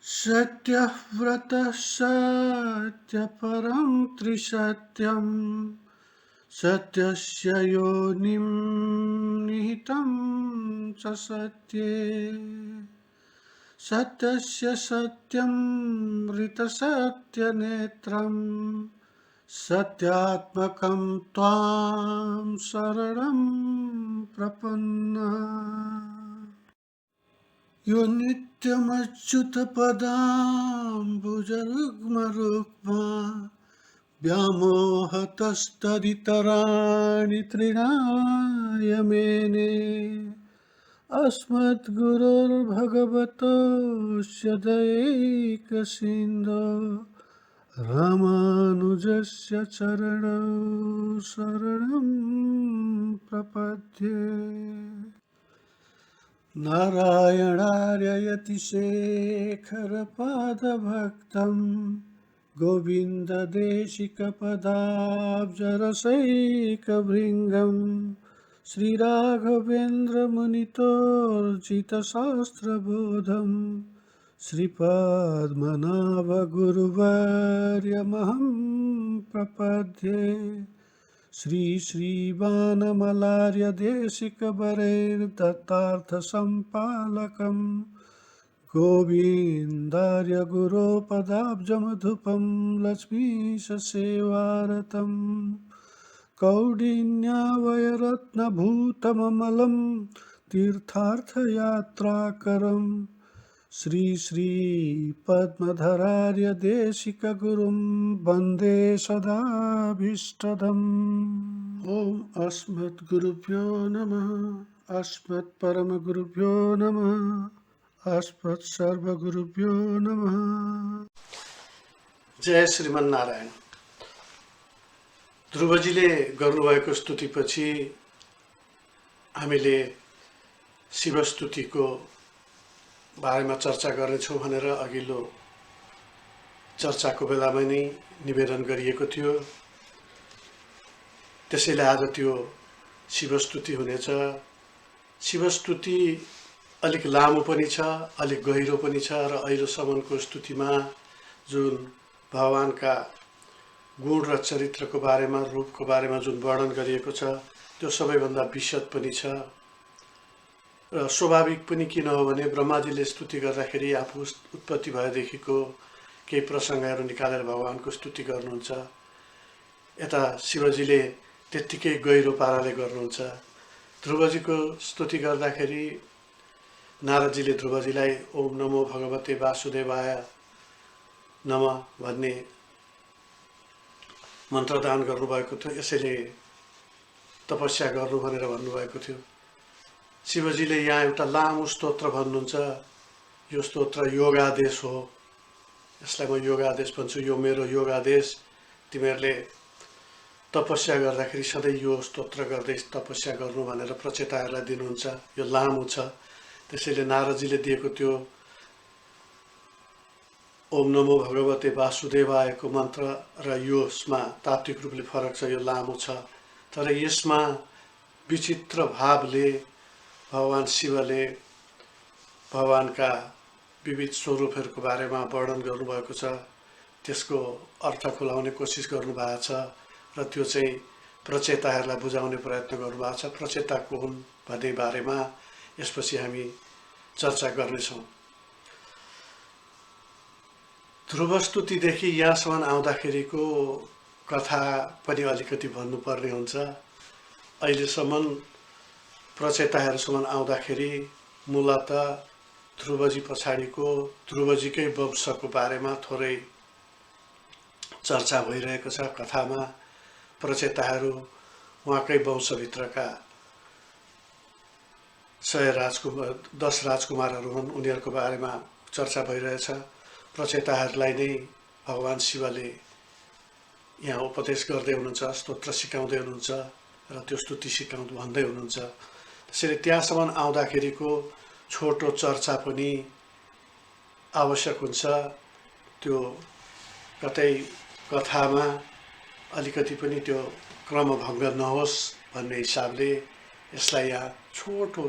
सत्यव्रतः सत्यपरं त्रिसत्यं सत्यस्य योनिं निहितं च सत्ये सत्यस्य सत्यं मृतसत्यनेत्रं सत्यात्मकं त्वां शरणं प्रपन्ना यो नित्यमच्युतपदाम्बुजरुग्मरुग्मा व्यामोहतस्तदितराणि तृणाय मेने अस्मद्गुरोर्भगवतोऽस्य दयैकसिन्धो रामानुजस्य चरणौ शरणं प्रपद्ये नारायणार्ययतिशेखरपादभक्तं गोविन्ददेशिकपदाब्जरसैकभृङ्गं श्रीराघवेन्द्रमुनितोर्जितशास्त्रबोधं श्रीपद्मनाभगुरुवर्यमहं प्रपद्ये श्रीश्रीवानमलार्यदेशिकवरैर्दत्तार्थसम्पालकं गोविन्दार्य गुरोपदाब्जमधुपं लक्ष्मीशसेवारतं कौडिन्यावयरत्नभूतममलं तीर्थार्थयात्राकरं श्रीपद्मधरार्यदेशिकगुरुं वन्दे सदाभीष्टदम् ॐ अस्मद्गुरुभ्यो नमः अस्मत्परमगुरुभ्यो नमः अस्मत्सर्वगुरुभ्यो नमः। जय श्रीमन नारायण। ध्रुवजीले गर्नुभएको स्तुतिपछि हामीले शिवस्तुतिको बारेमा चर्चा गर्नेछौँ भनेर अघिल्लो चर्चाको बेलामा नै निवेदन गरिएको थियो। त्यसैले आज त्यो शिवस्तुति हुनेछ। शिवस्तुति अलिक लामो पनि छ, अलिक गहिरो पनि छ र अहिलेसम्मको स्तुतिमा जुन भगवानका गुण र चरित्रको बारेमा, रूपको बारेमा जुन वर्णन गरिएको छ त्यो सबैभन्दा विशद पनि छ र स्वाभाविक पनि। किन हो भने ब्रह्माजीले स्तुति गर्दाखेरि आफू उत्पत्ति भएदेखिको केही प्रसङ्गहरू निकालेर भगवानको स्तुति गर्नुहुन्छ। यता शिवजीले त्यत्तिकै गहिरो पाराले गर्नुहुन्छ। ध्रुवजीको स्तुति गर्दाखेरि नारदजीले ध्रुवजीलाई ओम नमो भगवते वासुदेवाय नमः भन्ने मन्त्रदान गर्नुभएको थियो। यसैले तपस्या गर्नु भनेर भन्नुभएको थियो। शिवजीले यहाँ एउटा लामो स्तोत्र भन्नुहुन्छ। यो स्तोत्र योगादेश हो। यसलाई म योगादेश भन्छु। यो मेरो योगादेश। तिमीहरूले तपस्या गर्दाखेरि सधैँ यो स्तोत्र गर्दै तपस्या गर्नु भनेर प्रचेताहरूलाई दिनुहुन्छ। यो लामो छ। त्यसैले नारदजीले दिएको त्यो ओम नमो भगवते वासुदेवायको मन्त्र र यसमा तात्विक रूपले फरक छ। यो लामो छ तर यसमा विचित्र भावले भगवान शिवले भगवानका विविध स्वरूपहरूको बारेमा वर्णन गर्नुभएको छ। त्यसको अर्थ खुलाउने कोसिस गर्नुभएको छ र त्यो चाहिँ प्रचेताहरूलाई बुझाउने प्रयत्न गर्नुभएको छ। प्रचेता को हुन् भन्ने बारेमा यसपछि हामी चर्चा गर्नेछौँ। ध्रुवस्तुतिदेखि यहाँसम्म आउँदाखेरिको कथा पनि अलिकति भन्नुपर्ने हुन्छ। अहिलेसम्म प्रचेताहरूसम्म आउँदाखेरि मूलतः ध्रुवजी पछाडिको ध्रुवजीकै वंशको बारेमा थोरै चर्चा भइरहेको छ। कथामा प्रचेताहरू उहाँकै वंशभित्रका 10 राजकुमारहरू हुन्। उनीहरूको बारेमा चर्चा भइरहेछ। प्रचेताहरूलाई नै भगवान शिवले यहाँ उपदेश गर्दै हुनुहुन्छ, स्तोत्र सिकाउँदै हुनुहुन्छ र त्यो स्तुति सिकाउँदै भन्दै हुनुहुन्छ। त्यसैले त्यहाँसम्म आउँदाखेरिको छोटो चर्चा पनि आवश्यक हुन्छ। त्यो कतै कथामा अलिकति पनि त्यो क्रमभङ्ग नहोस् भन्ने हिसाबले यसलाई यहाँ छोटो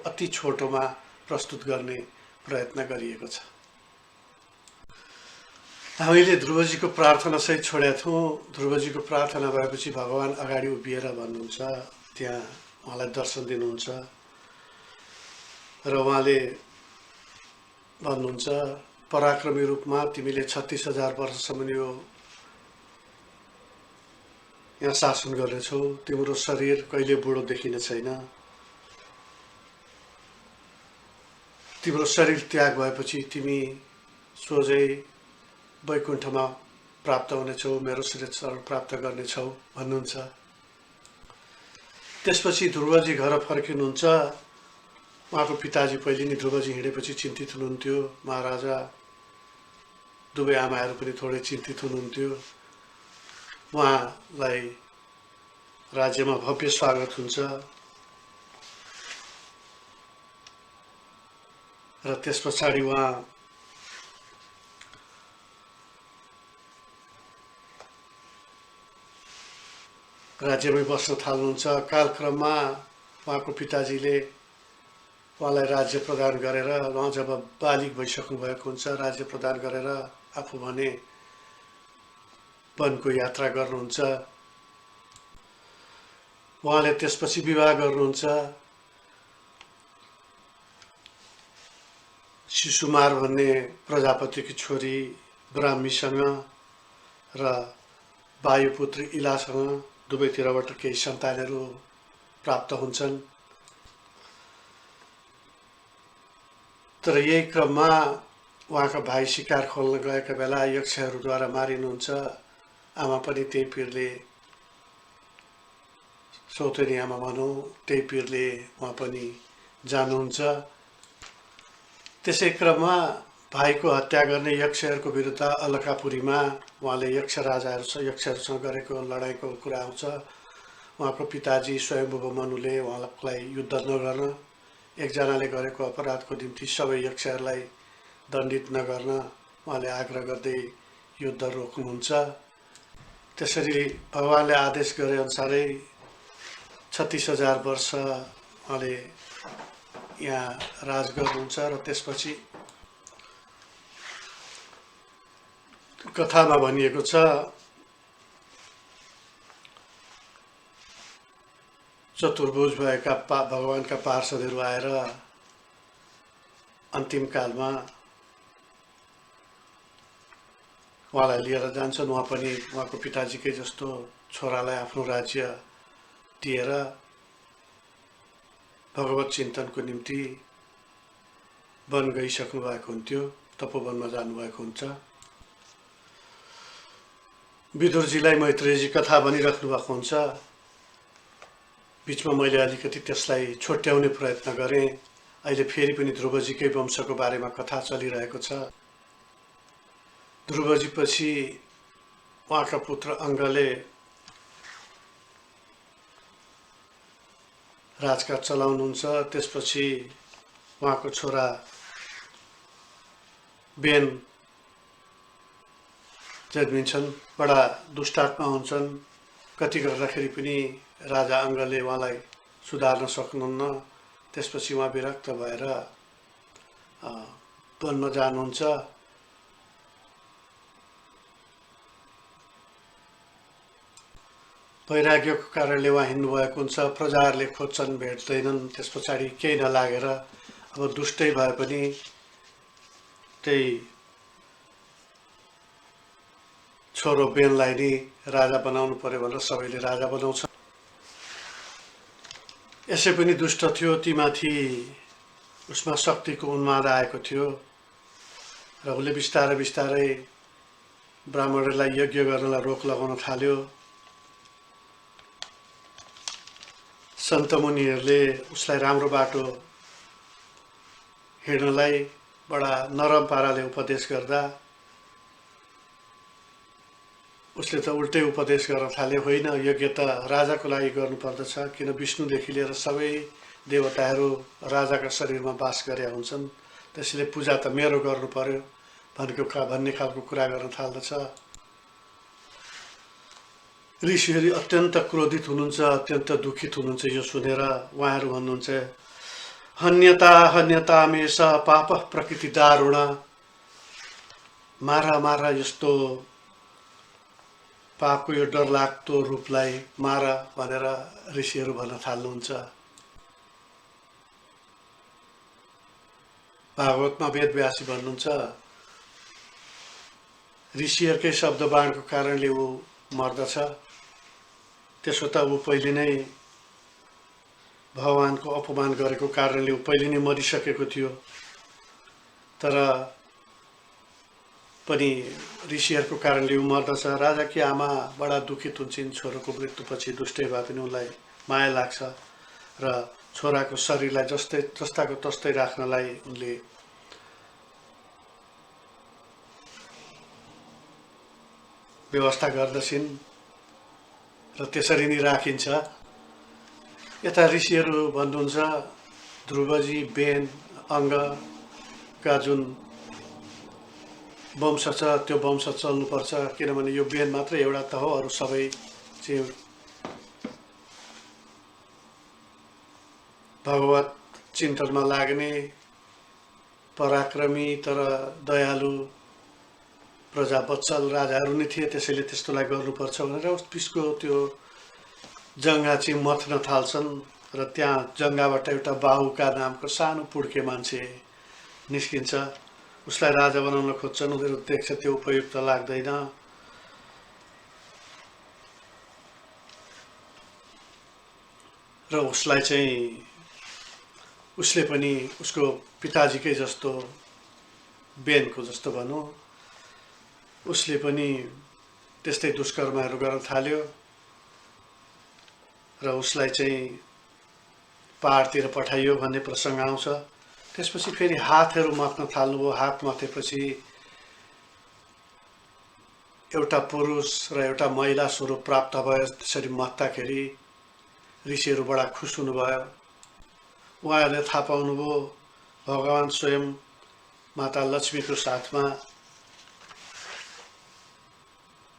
अति छोटोमा प्रस्तुत गर्ने प्रयत्न गरिएको छ। हामीले ध्रुवजीको प्रार्थना सहित छोडेका थियौँ। ध्रुवजीको प्रार्थना भएपछि भगवान् अगाडि उभिएर भन्नुहुन्छ, त्यहाँ उहाँलाई दर्शन दिनुहुन्छ र उहाँले भन्नुहुन्छ, पराक्रमी रूपमा तिमीले 36,000 वर्षसम्म यो यहाँ शासन गर्नेछौ, तिम्रो शरीर कहिले बुढो देखिने छैन, तिम्रो शरीर त्याग भएपछि तिमी सोझै वैकुण्ठमा प्राप्त हुनेछौ, मेरो शरीर प्राप्त गर्नेछौ भन्नुहुन्छ। त्यसपछि ध्रुवजी घर फर्किनुहुन्छ। उहाँको पिताजी पहिले नै ध्रुवजी हिँडेपछि चिन्तित हुनुहुन्थ्यो। महाराजा दुवै आमाहरू पनि थोरै चिन्तित हुनुहुन्थ्यो। उहाँलाई राज्यमा भव्य स्वागत हुन्छ र त्यस पछाडि उहाँ राज्यमै बस्न थाल्नुहुन्छ। कालक्रममा उहाँको पिताजीले उहाँलाई राज्य प्रदान गरेर, उहाँ जब बालिग भइसक्नु भएको हुन्छ, राज्य प्रदान गरेर आफू भने वनको यात्रा गर्नुहुन्छ। उहाँले त्यसपछि विवाह गर्नुहुन्छ शिशुमार भन्ने प्रजापतिकी छोरी ब्राह्मीसँग र वायुपुत्री इलासँग। दुवैतिरबाट केही सन्तानहरू प्राप्त हुन्छन्। तर यही क्रममा उहाँका भाइ शिकार खोल्न गएका बेला यक्षहरूद्वारा मारिनुहुन्छ। आमा पनि त्यही पीरले, सौतेनी आमा भनौँ, त्यही पीरले उहाँ पनि जानुहुन्छ। त्यसै क्रममा भाइको हत्या गर्ने यक्षहरूको विरुद्ध अलकापुरीमा उहाँले यक्षहरूसँग गरेको लडाइँको कुरा आउँछ। उहाँको पिताजी स्वयम्भुव मनुले उहाँलाई युद्ध नगर्न, एकजनाले गरेको अपराधको निम्ति सबै यक्षहरूलाई दण्डित नगर्न उहाँले आग्रह गर्दै युद्ध रोक्नुहुन्छ। त्यसरी भगवानले आदेश गरे अनुसारै 36,000 वर्ष उहाँले यहाँ राज गर्नुहुन्छ र त्यसपछि कथामा भनिएको छ, चतुर्भुज भएका भगवानका पार्षदहरू आएर अन्तिम कालमा उहाँलाई लिएर जान्छन्। उहाँ पनि उहाँको पिताजीकै जस्तो छोरालाई आफ्नो राज्य दिएर भगवत चिन्तनको निम्ति वन गइसक्नु भएको हुन्थ्यो, तपोवनमा जानुभएको हुन्छ। विदुरजीलाई मैत्रेयजी कथा भनिराख्नु भएको हुन्छ। बिचमा मैले अलिकति त्यसलाई छोट्याउने प्रयत्न गरेँ। अहिले फेरि पनि ध्रुवजीकै वंशको बारेमा कथा चलिरहेको छ। ध्रुवजी पछि उहाँका पुत्र अङ्गले राजकाज चलाउनुहुन्छ। त्यसपछि उहाँको छोरा बेन जन्मिन्छन्। बडा दुष्टात्मा हुन्छन्। कति गर्दाखेरि पनि राजा अङ्गले उहाँलाई सुधार्न सक्नुहुन्न। त्यसपछि उहाँ विरक्त भएर वनमा जानुहुन्छ। वैराग्यको कारणले उहाँ हिँड्नुभएको हुन्छ। प्रजाहरूले खोज्छन्, भेट्दैनन्। त्यस पछाडि केही नलागेर अब दुष्टै भए पनि त्यही छोरो बेनलाई नै राजा बनाउनु पर्यो भनेर सबैले राजा बनाउँछ। यसै पनि दुष्ट थियो, तीमाथि उसमा शक्तिको उन्माद आएको थियो र उसले बिस्तारै बिस्तारै ब्राह्मणहरूलाई यज्ञ गर्नलाई रोक लगाउन थाल्यो। सन्त मुनिहरूले उसलाई राम्रो बाटो हिँड्नलाई बडा नरम पाराले उपदेश गर्दा उसले त उल्टै उपदेश गर्न थाल्यो। होइन, यज्ञ त राजाको लागि गर्नुपर्दछ, किन विष्णुदेखि लिएर सबै देवताहरू राजाका शरीरमा बास गरेका हुन्छन्, त्यसैले पूजा त मेरो गर्नु पर्यो भन्ने खालको कुरा गर्न थाल्दछ। ऋषिहरू अत्यन्त क्रोधित हुनुहुन्छ, अत्यन्त दुखित हुनुहुन्छ यो सुनेर। उहाँहरू भन्नुहुन्छ, हन्यता हन्यता मेष पाप प्रकृति दारुण मारा मारा यस्तो पापको यो डरलाग्दो रूपलाई मारा भनेर ऋषिहरू भन्न थाल्नुहुन्छ। भागवतमा वेदव्यासी भन्नुहुन्छ ऋषिहरूकै शब्दबाणको कारणले ऊ मर्दछ, त्यसो त ऊ पहिले नै भगवानको अपमान गरेको कारणले ऊ पहिले नै मरिसकेको थियो। तर पनि ऋषिहरूको कारणले ऊ मर्दछ। राजाकी आमा बडा दुखित हुन्छन् छोरोको मृत्युपछि, दुष्टै भए पनि उनलाई माया लाग्छ र छोराको शरीरलाई जस्ताको तस्तै राख्नलाई उनले व्यवस्था गर्दछिन् र त्यसरी नै राखिन्छ। यता ऋषिहरू भन्नुहुन्छ ध्रुवजी बेन अङ्गका जुन वंश छ त्यो वंश चल्नुपर्छ, किनभने यो बेन मात्रै एउटा त हो, अरू सबै चाहिँ भगवत चिन्तनमा लाग्ने पराक्रमी तर दयालु प्रजावत्सल राजाहरू नै थिए, त्यसैले त्यस्तोलाई गर्नुपर्छ भनेर उस बिचको त्यो जङ्गा चाहिँ मथ्न थाल्छन् र त्यहाँ जङ्गाबाट एउटा बाहुका नामको सानो पुड्के मान्छे निस्किन्छ। उसलाई राजा बनाउन खोज्छन्। उनीहरू देख्छ त्यो उपयुक्त लाग्दैन र उसलाई चाहिँ उसले पनि उसको पिताजीकै जस्तो बेनको जस्तो भनौँ उसले पनि त्यस्तै दुष्कर्महरू गर्न थाल्यो र उसलाई चाहिँ पहाडतिर पठाइयो भन्ने प्रसङ्ग आउँछ। त्यसपछि फेरि हातहरू मथ्न थाल्नुभयो। हात मथेपछि एउटा पुरुष र एउटा महिला स्वरूप प्राप्त भयो। त्यसरी मथ्दाखेरि ऋषिहरू बडा खुस हुनुभयो। उहाँहरूले थाहा पाउनुभयो भगवान स्वयं माता लक्ष्मीको साथमा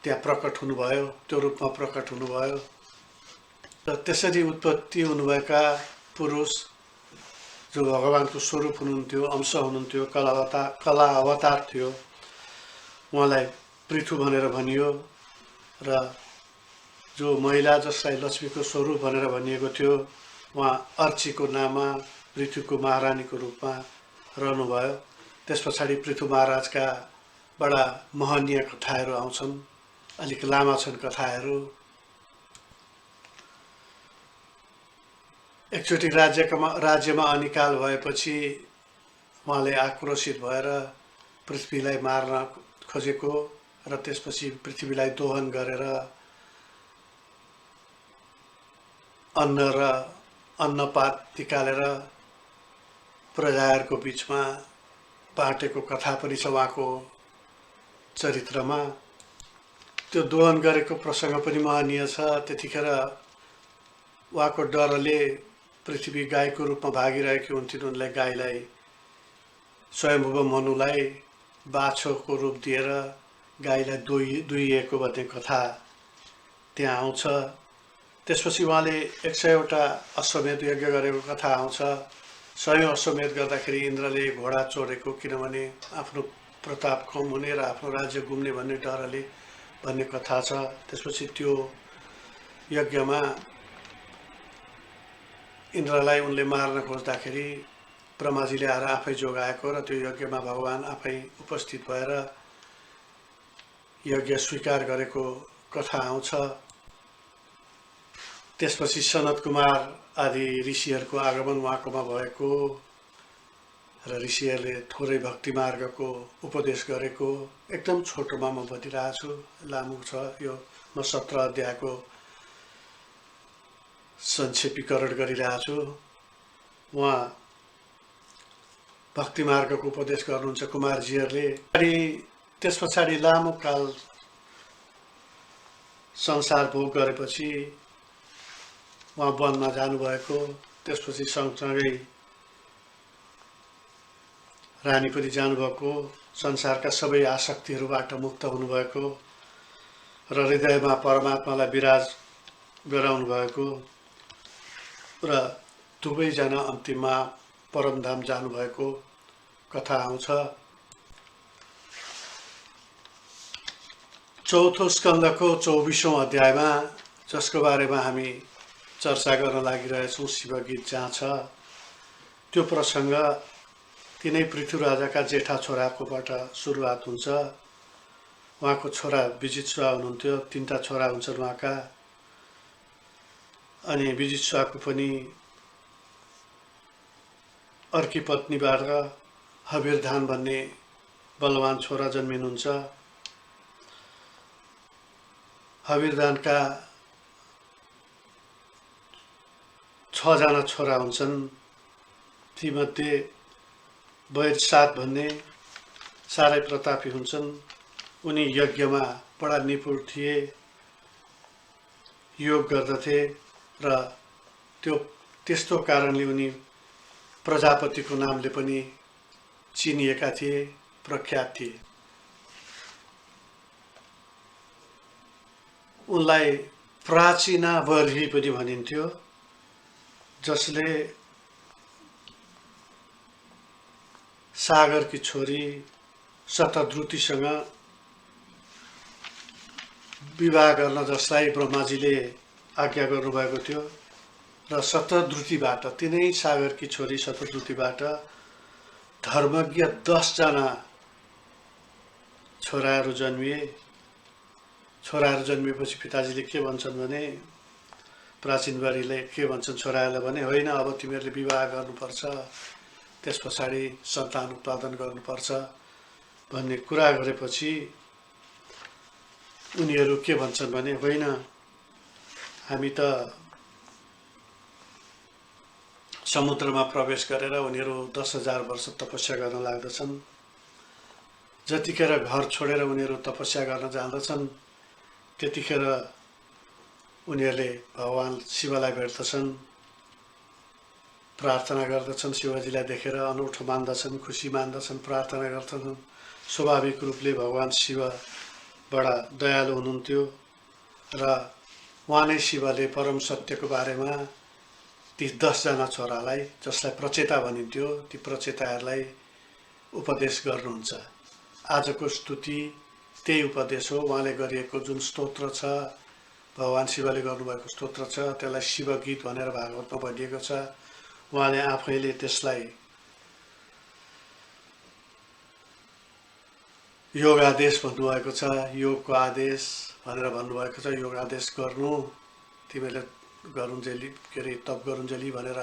त्यहाँ प्रकट हुनुभयो, त्यो रूपमा प्रकट हुनुभयो र त्यसरी उत्पत्ति हुनुभएका पुरुष जो भगवानको स्वरूप हुनुहुन्थ्यो, अंश हुनुहुन्थ्यो, कला अवतार थियो, उहाँलाई पृथु भनेर भनियो र जो महिला जसलाई लक्ष्मीको स्वरूप भनेर भनिएको थियो उहाँ अर्चीको नाममा पृथुको महारानीको रूपमा रहनुभयो। त्यस पछाडि पृथु महाराजका बडा महनीय कथाहरू आउँछन्, अलिक लामा छन् कथाहरू। एकचोटि राज्यमा अनिकाल भएपछि उहाँले आक्रोशित भएर पृथ्वीलाई मार्न खोजेको र त्यसपछि पृथ्वीलाई दोहन गरेर अन्नपात निकालेर प्रजाहरूको बिचमा बाँटेको कथा पनि छ उहाँको चरित्रमा। त्यो दोहन गरेको प्रसङ्ग पनि महनीय छ। त्यतिखेर उहाँको डरले पृथ्वी गाईको रूपमा भागिरहेकी हुन्थिन्। उनले गाईलाई स्वयम्भुव मनुलाई बाछोको रूप दिएर गाईलाई दुहिएको भन्ने कथा त्यहाँ आउँछ। त्यसपछि उहाँले 100वटा अश्वमेध यज्ञ गरेको कथा आउँछ। 100औं अश्वमेध गर्दाखेरि इन्द्रले घोडा चोरेको, किनभने आफ्नो प्रताप कम हुने र आफ्नो राज्य गुम्ने भन्ने डरले भन्ने कथा छ। त्यसपछि त्यो यज्ञमा इन्द्रलाई उनले मार्न खोज्दाखेरि ब्रह्माजीले आएर आफै जोगाएको र त्यो यज्ञमा भगवान आफै उपस्थित भएर यज्ञ स्वीकार गरेको कथा आउँछ। त्यसपछि सनत कुमार आदि ऋषिहरूको आगमन उहाँकोमा भएको र ऋषिहरूले थोरै भक्ति मार्गको उपदेश गरेको एकदम छोटोमा म भनिरहेको छु, लामो छ यो। म 17 अध्यायको संक्षेपीकरण गरिरहेको छु। उहाँ भक्ति मार्गको उपदेश गर्नुहुन्छ कुमारजीहरूले। अनि त्यस पछाडि लामो काल संसार भोग गरेपछि उहाँ वनमा जानुभएको। त्यसपछि सँगसँगै रानी पनि जानुभएको। संसारका सबै आसक्तिहरूबाट मुक्त हुनुभएको र हृदयमा परमात्मालाई विराज गराउनु भएको र दुवैजना अन्तिममा परमधाम जानुभएको कथा आउँछ। चौथो स्कन्धको 24औं अध्यायमा जसको बारेमा हामी चर्चा गर्न लागिरहेछौँ, शिवगीत जहाँ छ, त्यो प्रसङ्ग तिनै पृथ्वी राजाका जेठा छोराकोबाट सुरुवात हुन्छ। उहाँको छोरा विजित्स्वा हुनुहुन्थ्यो, 3टा छोरा हुन्छन् उहाँका। अनि विजित्स्वाको पनि अर्की पत्नीबाट हविरधान भन्ने बलवान छोरा जन्मिनुहुन्छ। हविरधानका 6 जना छोरा हुन्छन्। तीमध्ये वैरसात भन्ने साह्रै प्रतापी हुन्छन्। उनी यज्ञमा बडा निपुण थिए, योग गर्दथे र त्यस्तो कारणले उनी प्रजापतिको नामले पनि चिनिएका थिए, प्रख्यात थिए। उनलाई प्राचीना बर्ही पनि भनिन्थ्यो, जसले सागरकी छोरी शतद्रुतिसँग विवाह गर्न जसलाई ब्रह्माजीले आज्ञा गर्नुभएको थियो र शतद्रुतिबाट, तिनै सागरकी छोरी शतद्रुतिबाट धर्मज्ञ 10 जना छोराहरू जन्मिए। छोराहरू जन्मिएपछि पिताजीले के भन्छन् भने, प्राचीन बारीले के भन्छन् छोराहरूलाई भने, होइन अब तिमीहरूले विवाह गर्नुपर्छ, त्यस पछाडि सन्तान उत्पादन गर्नुपर्छ भन्ने कुरा गरेपछि उनीहरू के भन्छन् भने, होइन हामी त समुद्रमा प्रवेश गरेर उनीहरू 10,000 वर्ष तपस्या गर्न लाग्दछन्। जतिखेर घर छोडेर उनीहरू तपस्या गर्न जाँदछन् त्यतिखेर उनीहरूले भगवान शिवलाई भेट्दछन्, प्रार्थना गर्दछन्, शिवजीलाई देखेर अनौठो मान्दछन्, खुसी मान्दछन्, प्रार्थना गर्दछन्। स्वाभाविक रूपले भगवान शिव बडा दयालु हुनुहुन्थ्यो र उहाँ नै शिवले परम सत्यको बारेमा ती 10 जना छोरालाई, जसलाई प्रचेता भनिन्थ्यो, ती प्रचेताहरूलाई उपदेश गर्नुहुन्छ। आजको स्तुति त्यही उपदेश हो। उहाँले गरिएको जुन स्तोत्र छ, भगवान शिवले गर्नुभएको स्तोत्र छ, त्यसलाई शिवगीत भनेर भागवतमा भनिएको छ। उहाँले आफैले त्यसलाई योग आदेश भन्नुभएको छ, योगको आदेश भनेर भन्नुभएको छ। योग आदेश गर्नु, तिमीले गरुन्जेली के अरे तप गरुन्जेली भनेर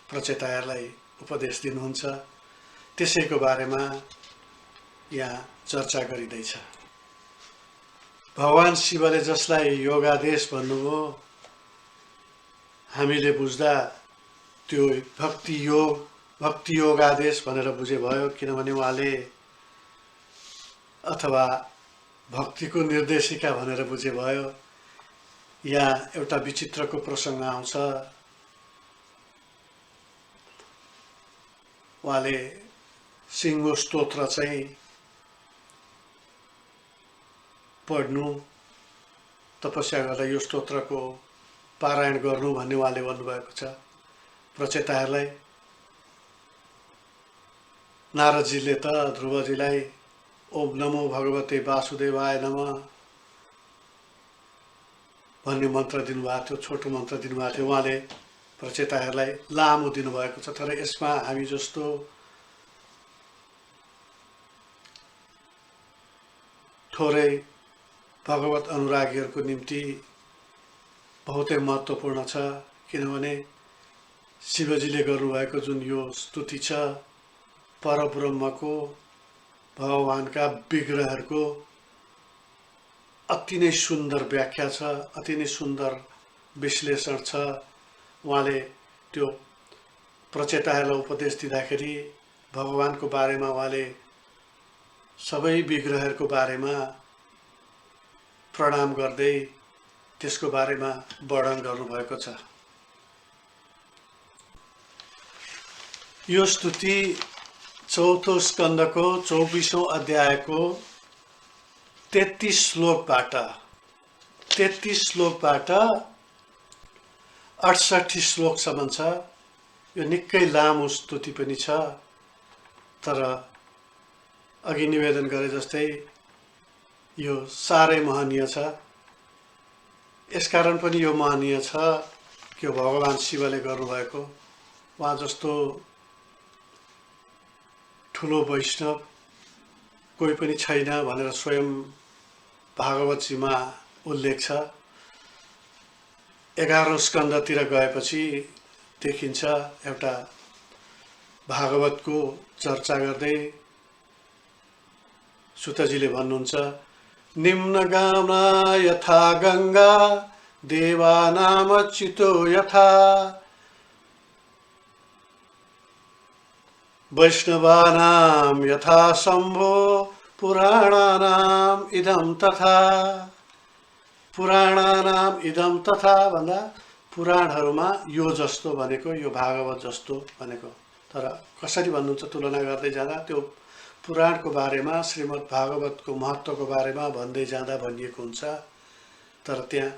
प्रचेताहरूलाई उपदेश दिनुहुन्छ। त्यसैको बारेमा यहाँ चर्चा गरिँदैछ। भगवान शिवले जसलाई योगादेश भन्नुभयो, हामीले बुझ्दा त्यो भक्ति योगादेश भनेर बुझे भयो। किनभने उहाँले, अथवा भक्तिको निर्देशिका भनेर बुझे भयो। यहाँ एउटा विचित्रको प्रसङ्ग आउँछ। उहाँले सिंह स्तोत्र चाहिँ पढ्नु, तपस्या गर्दा यो स्तोत्रको पारायण गर्नु भन्ने उहाँले भन्नुभएको छ प्रचेताहरूलाई। नारदजीले त ध्रुवजीलाई ओम नमो भगवते वासुदेवाय नमः भन्ने मन्त्र दिनुभएको थियो, छोटो मन्त्र दिनुभएको थियो। उहाँले प्रचेताहरूलाई लामो दिनुभएको छ। तर यसमा हामी जस्तो थोरै भगवत अनुरागीहरूको निम्ति बहुतै महत्त्वपूर्ण छ। किनभने शिवजीले गर्नुभएको जुन यो स्तुति छ, परब्रह्मको, भगवानका विग्रहहरूको अति नै सुन्दर व्याख्या छ, अति नै सुन्दर विश्लेषण छ। उहाँले त्यो प्रचेताहरूलाई उपदेश दिँदाखेरि भगवानको बारेमा उहाँले सबै विग्रहहरूको बारेमा प्रणाम गर्दै त्यसको बारेमा वर्णन गर्नुभएको छ। यो स्तुति चौथो स्कन्धको 24औं अध्यायको 33 श्लोकबाट 68 श्लोकसम्म छ। यो निकै लामो स्तुति पनि छ, तर अघि निवेदन गरे जस्तै यो साह्रै महनीय छ। यसकारण पनि यो महनीय छ कि भगवान शिवले गर्नुभएको उहाँ जस्तो ठुलो वैष्णव कोही पनि छैन भनेर स्वयं भागवतजीमा उल्लेख छ। 11औं स्कन्धतिर गएपछि देखिन्छ एउटा भागवतको चर्चा गर्दै सुतजीले भन्नुहुन्छ, निम्नगाम्ना यथा गङ्गा देवानामच्युतो यथा वैष्णवानां यथा शम्भो पुराणानाम् इदं तथा। पुराणानाम् इदं तथा भन्दा पुराणहरूमा यो जस्तो भनेको, यो भागवत जस्तो भनेको। तर कसरी भन्नुहुन्छ तुलना गर्दै जाँदा त्यो पुराणको बारेमा, श्रीमद् भागवतको महत्त्वको बारेमा भन्दै जाँदा भनिएको हुन्छ। तर त्यहाँ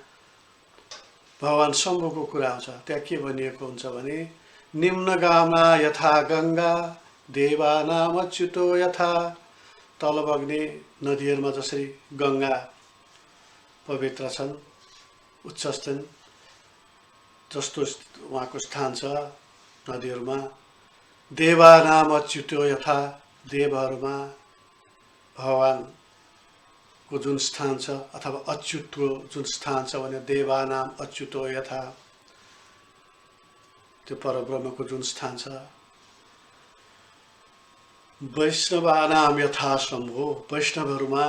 भगवान शम्भुको कुरा आउँछ। त्यहाँ के भनिएको हुन्छ भने, निम्नगामा यथा गङ्गा देवानाम अच्युतो यथा। तल बग्ने नदीहरूमा जसरी गङ्गा पवित्र छन्, उच्च छन्, जस्तो उहाँको स्थान छ नदीहरूमा। देवानाम अच्युतो यथा, देवहरूमा भगवानको जुन स्थान छ अथवा अच्युतको जुन स्थान छ भने देवानाम अच्युतो यथा, त्यो परब्रह्मको जुन स्थान छ। वैष्णवानाम यथा शम्भो, वैष्णवहरूमा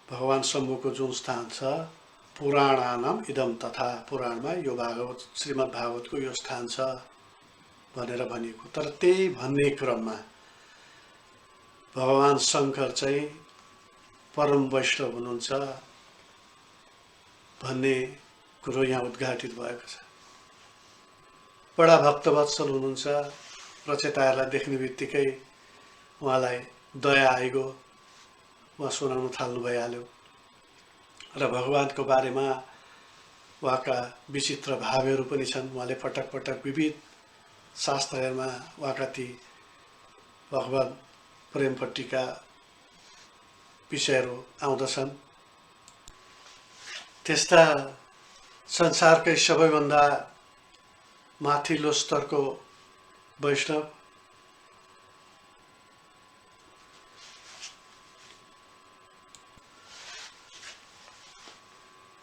भगवान शम्भुको जुन स्थान छ। पुराणानाम इदम तथा, पुराणमा यो भागवत, श्रीमद् भागवतको यो स्थान छ भनेर भनिएको। तर त्यही भन्ने क्रममा भगवान शङ्कर चाहिँ परम वैष्णव हुनुहुन्छ भन्ने कुरो यहाँ उद्घाटित भएको छ। बडा भक्तवत्सल हुनुहुन्छ। रचयिताहरूलाई देख्ने बित्तिकै उहाँलाई दया आइगयो, उहाँ सुनाउन थाल्नु भइहाल्यो र भगवानको बारेमा उहाँका विचित्र भावहरू पनि छन्। उहाँले पटक पटक विविध शास्त्रहरूमा उहाँका ती भगवान प्रेमपट्टिका विषयहरू आउँदछन्। त्यस्ता संसारकै सबैभन्दा माथिल्लो स्तरको वैष्णव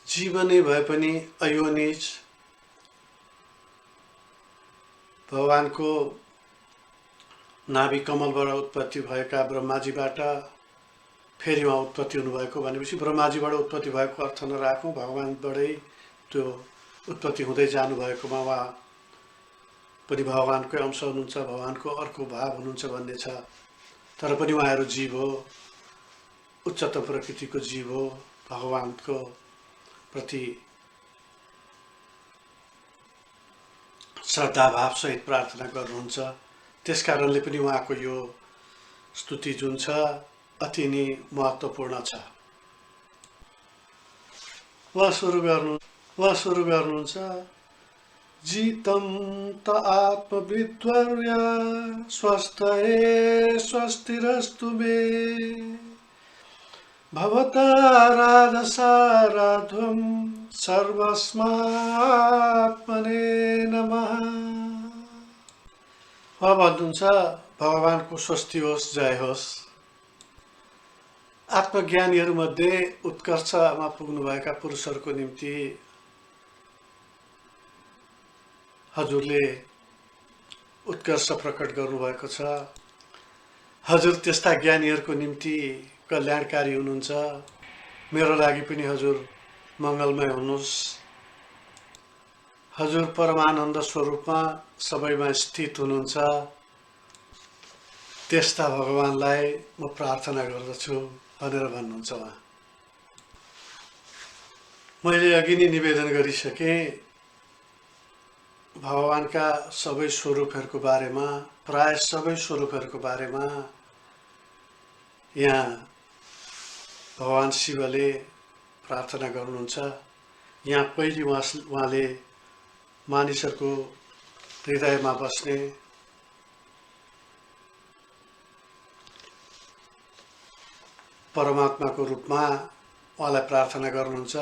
जीवनै भए पनि अयोनिज भगवानको नाभि कमलबाट उत्पत्ति भएका ब्रह्माजीबाट फेरि उहाँ उत्पत्ति हुनुभएको भनेपछि ब्रह्माजीबाट उत्पत्ति भएको अर्थ नराखौँ, भगवानबाटै त्यो उत्पत्ति हुँदै जानुभएकोमा उहाँ पनि भगवानकै अंश हुनुहुन्छ, भगवानको अर्को भाव हुनुहुन्छ भन्ने छ। तर पनि उहाँहरू जीव हो, उच्चतम प्रकृतिको जीव हो, भगवानको प्रति श्रद्धाभावसहित प्रार्थना गर्नुहुन्छ। त्यसकारणले पनि उहाँको यो स्तुति जुन छ अति नै महत्त्वपूर्ण छ। उहाँ सुरु गर्नुहुन्छ, जितं त आत्मविद्वर्य स्वस्थये स्वस्तिरस्तु मे भवता राधसाराध्वं सर्वस्मात्मने नमः। उहाँ भन्नुहुन्छ, भगवानको स्वस्ति होस्, जय होस्। आत्मज्ञानीहरूमध्ये उत्कर्षमा पुग्नुभएका पुरुषहरूको निम्ति हजुरले उत्कर्ष प्रकट गर्नुभएको छ। हजुर त्यस्ता ज्ञानीहरूको निम्ति कल्याणकारी हुनुहुन्छ। मेरो लागि पनि हजुर मङ्गलमय हुनुहोस्। हजुर परमानन्द स्वरूपमा सबैमा स्थित हुनुहुन्छ। त्यस्ता भगवानलाई म प्रार्थना गर्दछु भनेर भन्नुहुन्छ उहाँ। मैले अघि नै निवेदन गरिसकेँ, भगवानका सबै स्वरूपहरूको बारेमा, प्राय सबै स्वरूपहरूको बारेमा यहाँ भगवान शिवले प्रार्थना गर्नुहुन्छ। यहाँ पहिले उहाँले मानिसहरूको हृदयमा बस्ने परमात्माको रूपमा उहाँलाई प्रार्थना गर्नुहुन्छ,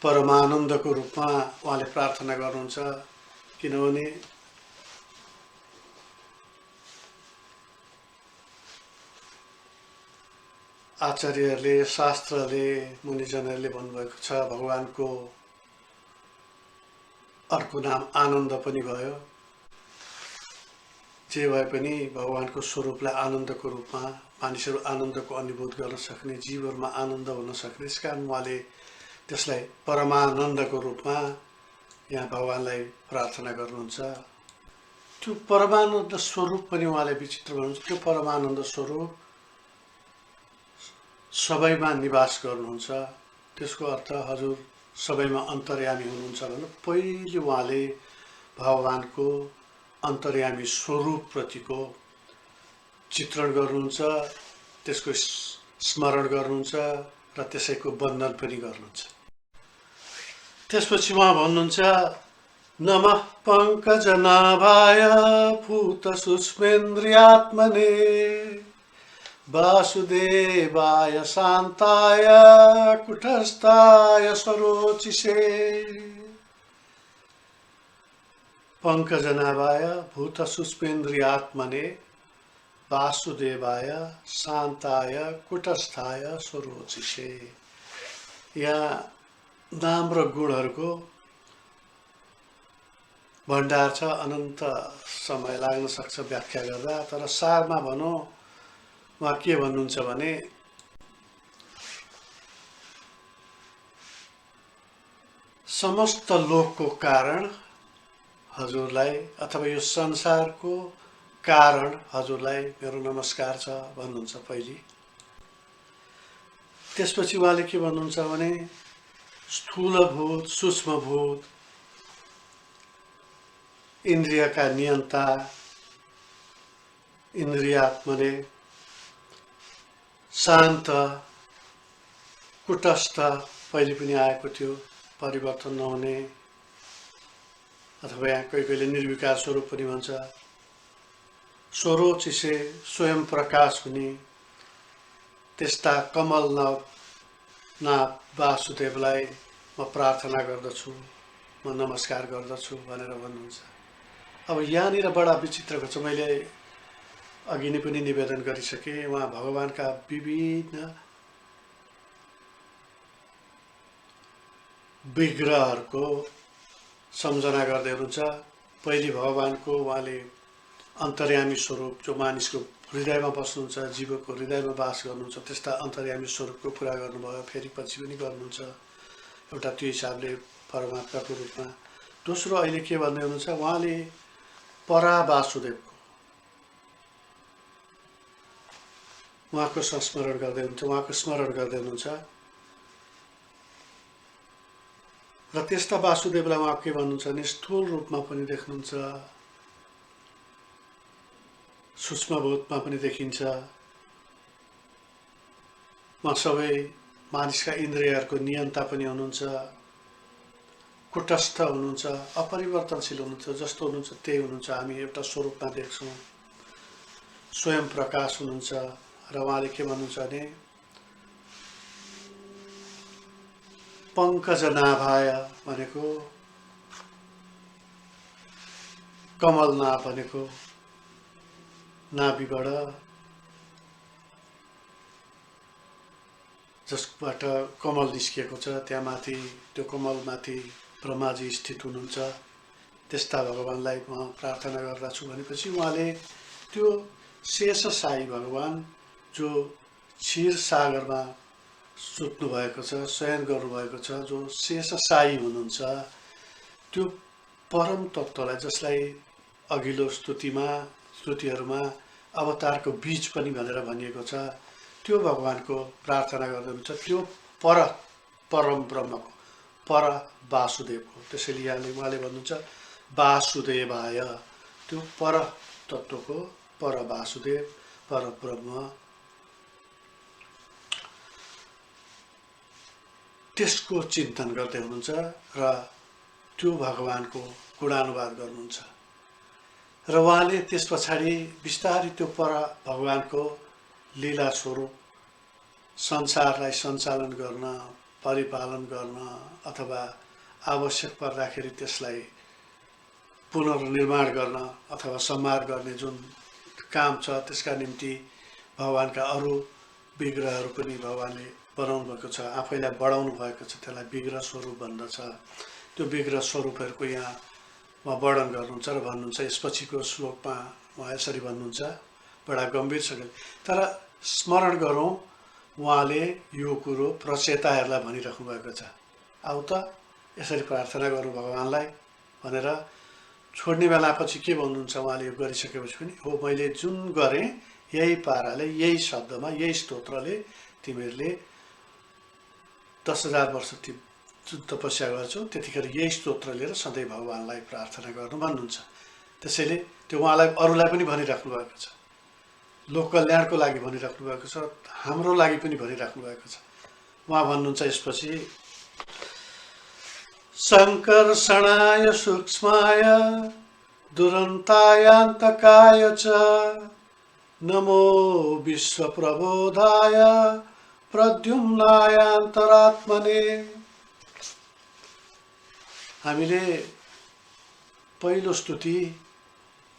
परमानन्दको रूपमा उहाँले प्रार्थना गर्नुहुन्छ। किनभने आचार्यहरूले, शास्त्रले, मुनिजनहरूले भन्नुभएको छ भगवानको अर्को नाम आनन्द पनि भयो। जे भए पनि भगवानको स्वरूपलाई आनन्दको रूपमा मानिसहरू आनन्दको अनुभूत गर्न सक्ने, जीवनमा आनन्द हुन सक्ने, त्यस कारण उहाँले त्यसलाई परमानन्दको रूपमा यहाँ भगवानलाई प्रार्थना गर्नुहुन्छ। त्यो परमानन्द स्वरूप पनि उहाँले विचित्र भन्नुहुन्छ। त्यो परमानन्द स्वरूप सबैमा निवास गर्नुहुन्छ। त्यसको अर्थ हजुर सबैमा अन्तर्यामी हुनुहुन्छ भने पहिले उहाँले भगवानको अन्तर्यामी स्वरूपप्रतिको चित्रण गर्नुहुन्छ, त्यसको स्मरण गर्नुहुन्छ र त्यसैको वन्दन पनि गर्नुहुन्छ। त्यसपछि उहाँ भन्नुहुन्छ नमः पङ्कजनाभाय भूतसूक्ष्मेन्द्रियात्मने वासुदेवाय शान्ताय कुटस्थाय सरोचिषे। पङ्कजनाभाय भूतसूक्ष्मेन्द्रियात्मने वासुदेवाय शान्ताय कुटस्थाय सरोचिषे। यहाँ नाम र गुणहरूको भण्डार छ, अनन्त समय लाग्न सक्छ व्याख्या गर्दा। तर सारमा भनौँ, उहाँ के भन्नुहुन्छ भने समस्त लोकको कारण हजुरलाई, अथवा यो संसारको कारण हजुरलाई मेरो नमस्कार छ भन्नुहुन्छ पहिले। त्यसपछि उहाँले के भन्नुहुन्छ भने स्थूलभूत, सूक्ष्मभूत, इन्द्रियका नियन्ता, इन्द्रियात्मने, शान्त, कुटस्थ, पहिले पनि आएको थियो, परिवर्तन नहुने, अथवा यहाँ कोही कोहीले निर्विकार स्वरूप पनि भन्छ। सरोचिषे, स्वयं प्रकाश हुने, त्यस्ता कमल नाथ वासुदेवलाई म प्रार्थना गर्दछु, म नमस्कार गर्दछु भनेर भन्नुहुन्छ। अब यहाँनिर बडा विचित्रको छ, मैले अघि नै पनि निवेदन गरिसकेँ। उहाँ भगवानका विभिन्न विग्रहहरूको सम्झना गर्दै हुनुहुन्छ। पहिले भगवानको उहाँले अन्तर्यामी स्वरूप जो मानिसको हृदयमा बस्नुहुन्छ, जीवको हृदयमा वास गर्नुहुन्छ, त्यस्ता अन्तर्यामी स्वरूपको कुरा गर्नुभयो। फेरि पछि पनि गर्नुहुन्छ एउटा त्यो हिसाबले परमात्माको रूपमा। दोस्रो अहिले के भन्दै हुनुहुन्छ, उहाँले परा वासुदेवको उहाँको संस्मरण गर्दै हुनुहुन्छ, उहाँको स्मरण गर्दै हुनुहुन्छ। र त्यस्ता वासुदेवलाई उहाँ के भन्नुहुन्छ भने स्थूल रूपमा पनि देख्नुहुन्छ, सूक्ष्म भूतमा पनि देखिन्छ। उहाँ सबै मानिसका इन्द्रियहरूको नियन्ता पनि हुनुहुन्छ, कुटस्थ हुनुहुन्छ, अपरिवर्तनशील हुनुहुन्छ, जस्तो हुनुहुन्छ त्यही हुनुहुन्छ। हामी एउटा स्वरूपमा देख्छौँ, स्वयं प्रकाश हुनुहुन्छ। र उहाँले के भन्नुहुन्छ भने पङ्कजनाभाय भनेको कमलनाभ भनेको नाभिबाट जसबाट कमल निस्किएको छ, त्यहाँ माथि त्यो कमलमाथि ब्रह्माजी स्थित हुनुहुन्छ। त्यस्ता भगवानलाई म प्रार्थना गर्दछु भनेपछि उहाँले त्यो शेषशाही भगवान जो क्षीर सागरमा सुत्नु भएको छ, शयन गर्नुभएको छ, जो शेषशाही हुनुहुन्छ, त्यो परम तत्त्वलाई, जसलाई अघिल्लो स्तुतिहरूमा अवतारको बीज पनि भनेर भनिएको छ, त्यो भगवानको प्रार्थना गर्दै हुनुहुन्छ। त्यो परम ब्रह्मको, पर वासुदेवको। त्यसैले यहाँले उहाँले भन्नुहुन्छ वासुदेवाय, त्यो पर तत्त्वको, पर वासुदेव, पर ब्रह्म, त्यसको चिन्तन गर्दै हुनुहुन्छ र त्यो भगवानको गुणानुवाद गर्नुहुन्छ। र उहाँले त्यस पछाडि बिस्तारै त्यो पर भगवानको लीला स्वरूप संसारलाई सञ्चालन गर्न, परिपालन गर्न अथवा आवश्यक पर्दाखेरि त्यसलाई पुनर्निर्माण गर्न अथवा संहार गर्ने जुन काम छ त्यसका निम्ति भगवानका अरू विग्रहहरू पनि भगवानले बनाउनु भएको छ, आफैलाई बढाउनु भएको छ, त्यसलाई विग्रह स्वरूप भन्दछ। त्यो विग्रह स्वरूपहरूको यहाँ उहाँ वर्णन गर्नुहुन्छ र भन्नुहुन्छ। यसपछिको श्लोकमा उहाँ यसरी भन्नुहुन्छ, बडा गम्भीरसँग, तर स्मरण गरौँ उहाँले यो कुरो प्रचेताहरूलाई भनिराख्नु भएको छ। आऊ त यसरी प्रार्थना गरौँ भगवानलाई भनेर छोड्ने बेलापछि के भन्नुहुन्छ उहाँले यो गरिसकेपछि पनि, हो मैले जुन गरेँ यही पाराले, यही शब्दमा, यही स्तोत्रले तिमीहरूले 10,000 वर्ष जुन तपस्या गर्छौ त्यतिखेर यही स्तोत्र लिएर सधैँ भगवानलाई प्रार्थना गर्नु भन्नुहुन्छ। त्यसैले त्यो उहाँलाई अरूलाई पनि भनिराख्नु भएको छ, लोक कल्याणको लागि भनिराख्नु भएको छ, हाम्रो लागि पनि भनिराख्नु भएको छ। उहाँ भन्नुहुन्छ यसपछि, संकर्षणाय सूक्ष्माय दुरन्तायान्तकाय च नमो विश्वप्रबोधाय प्रद्युम्नायान्तरात्मने। हामीले पहिलो स्तुति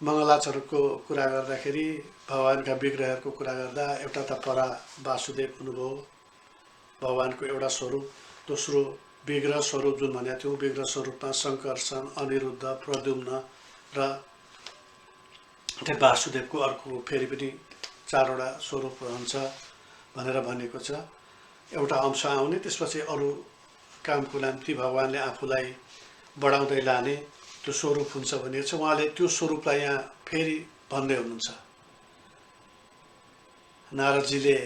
मङ्गलाचरणको कुरा गर्दाखेरि भगवानका विग्रहहरूको कुरा गर्दा एउटा त परा वासुदेव हुनुभयो, भगवानको एउटा स्वरूप। दोस्रो विग्रह स्वरूप जुन भनेको थियौँ, विग्रह स्वरूपमा संकर्षण, अनिरुद्ध, प्रद्युम्न र वासुदेवको अर्को फेरि पनि 4वटा स्वरूप रहन्छ भनेर भनेको छ। एउटा अंश आउने, त्यसपछि अरू कामको निम्ति भगवानले आफूलाई बढाउँदै लाने त्यो स्वरूप हुन्छ भनेको छ। उहाँले त्यो स्वरूपलाई यहाँ फेरि भन्दै हुनुहुन्छ। नारदजीले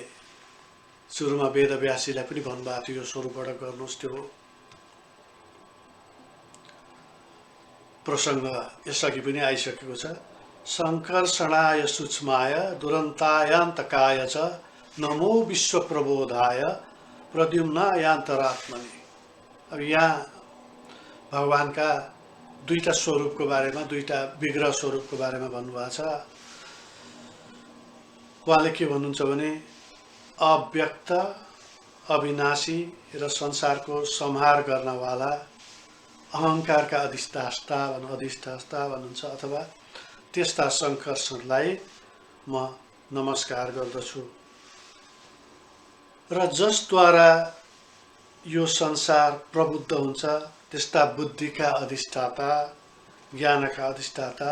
सुरुमा वेदव्यासजीलाई पनि भन्नुभएको थियो यो स्वरूपबाट गर्नुहोस्, त्यो प्रसङ्ग यसअघि पनि आइसकेको छ। संकर्षणाय सूक्ष्माय दुरन्तायान्तकाय च नमो विश्वप्रबोधाय प्रद्युम्नायान्तरात्मने। अब यहाँ भगवानका दुईटा स्वरूपको बारेमा, दुईटा विग्रह स्वरूपको बारेमा भन्नुभएको छ। उहाँले के भन्नुहुन्छ भने अव्यक्त, अविनाशी र संसारको संहार गर्नवाला अहङ्कारका अधिष्ठाता भन्नुहुन्छ, अथवा त्यस्ता संकर्षणलाई म नमस्कार गर्दछु र जसद्वारा यो संसार प्रबुद्ध हुन्छ त्यस्ता बुद्धिका अधिष्ठाता, ज्ञानका अधिष्ठाता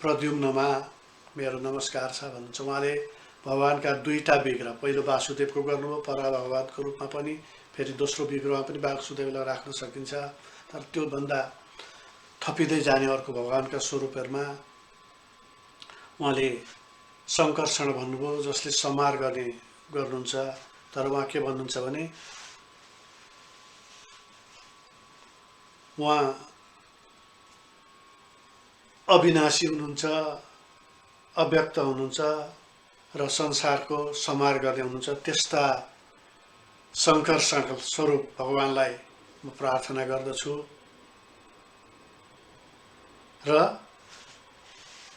प्रद्युम्नमा मेरो नमस्कार छ भन्नुहुन्छ। उहाँले भगवानका दुईटा विग्रह, पहिलो वासुदेवको गर्नुभयो परा भगवानको रूपमा पनि, फेरि दोस्रो विग्रहमा पनि वासुदेवलाई राख्न सकिन्छ, तर त्योभन्दा थपिँदै जाने अर्को भगवानका स्वरूपहरूमा उहाँले संकर्षण भन्नुभयो जसले संहार गर्नुहुन्छ। तर उहाँ के भन्नुहुन्छ भने उहाँ अविनाशी हुनुहुन्छ, अव्यक्त हुनुहुन्छ र संसारको संहार गर्ने हुनुहुन्छ। त्यस्ता संकर्षण स्वरूप भगवानलाई म प्रार्थना गर्दछु र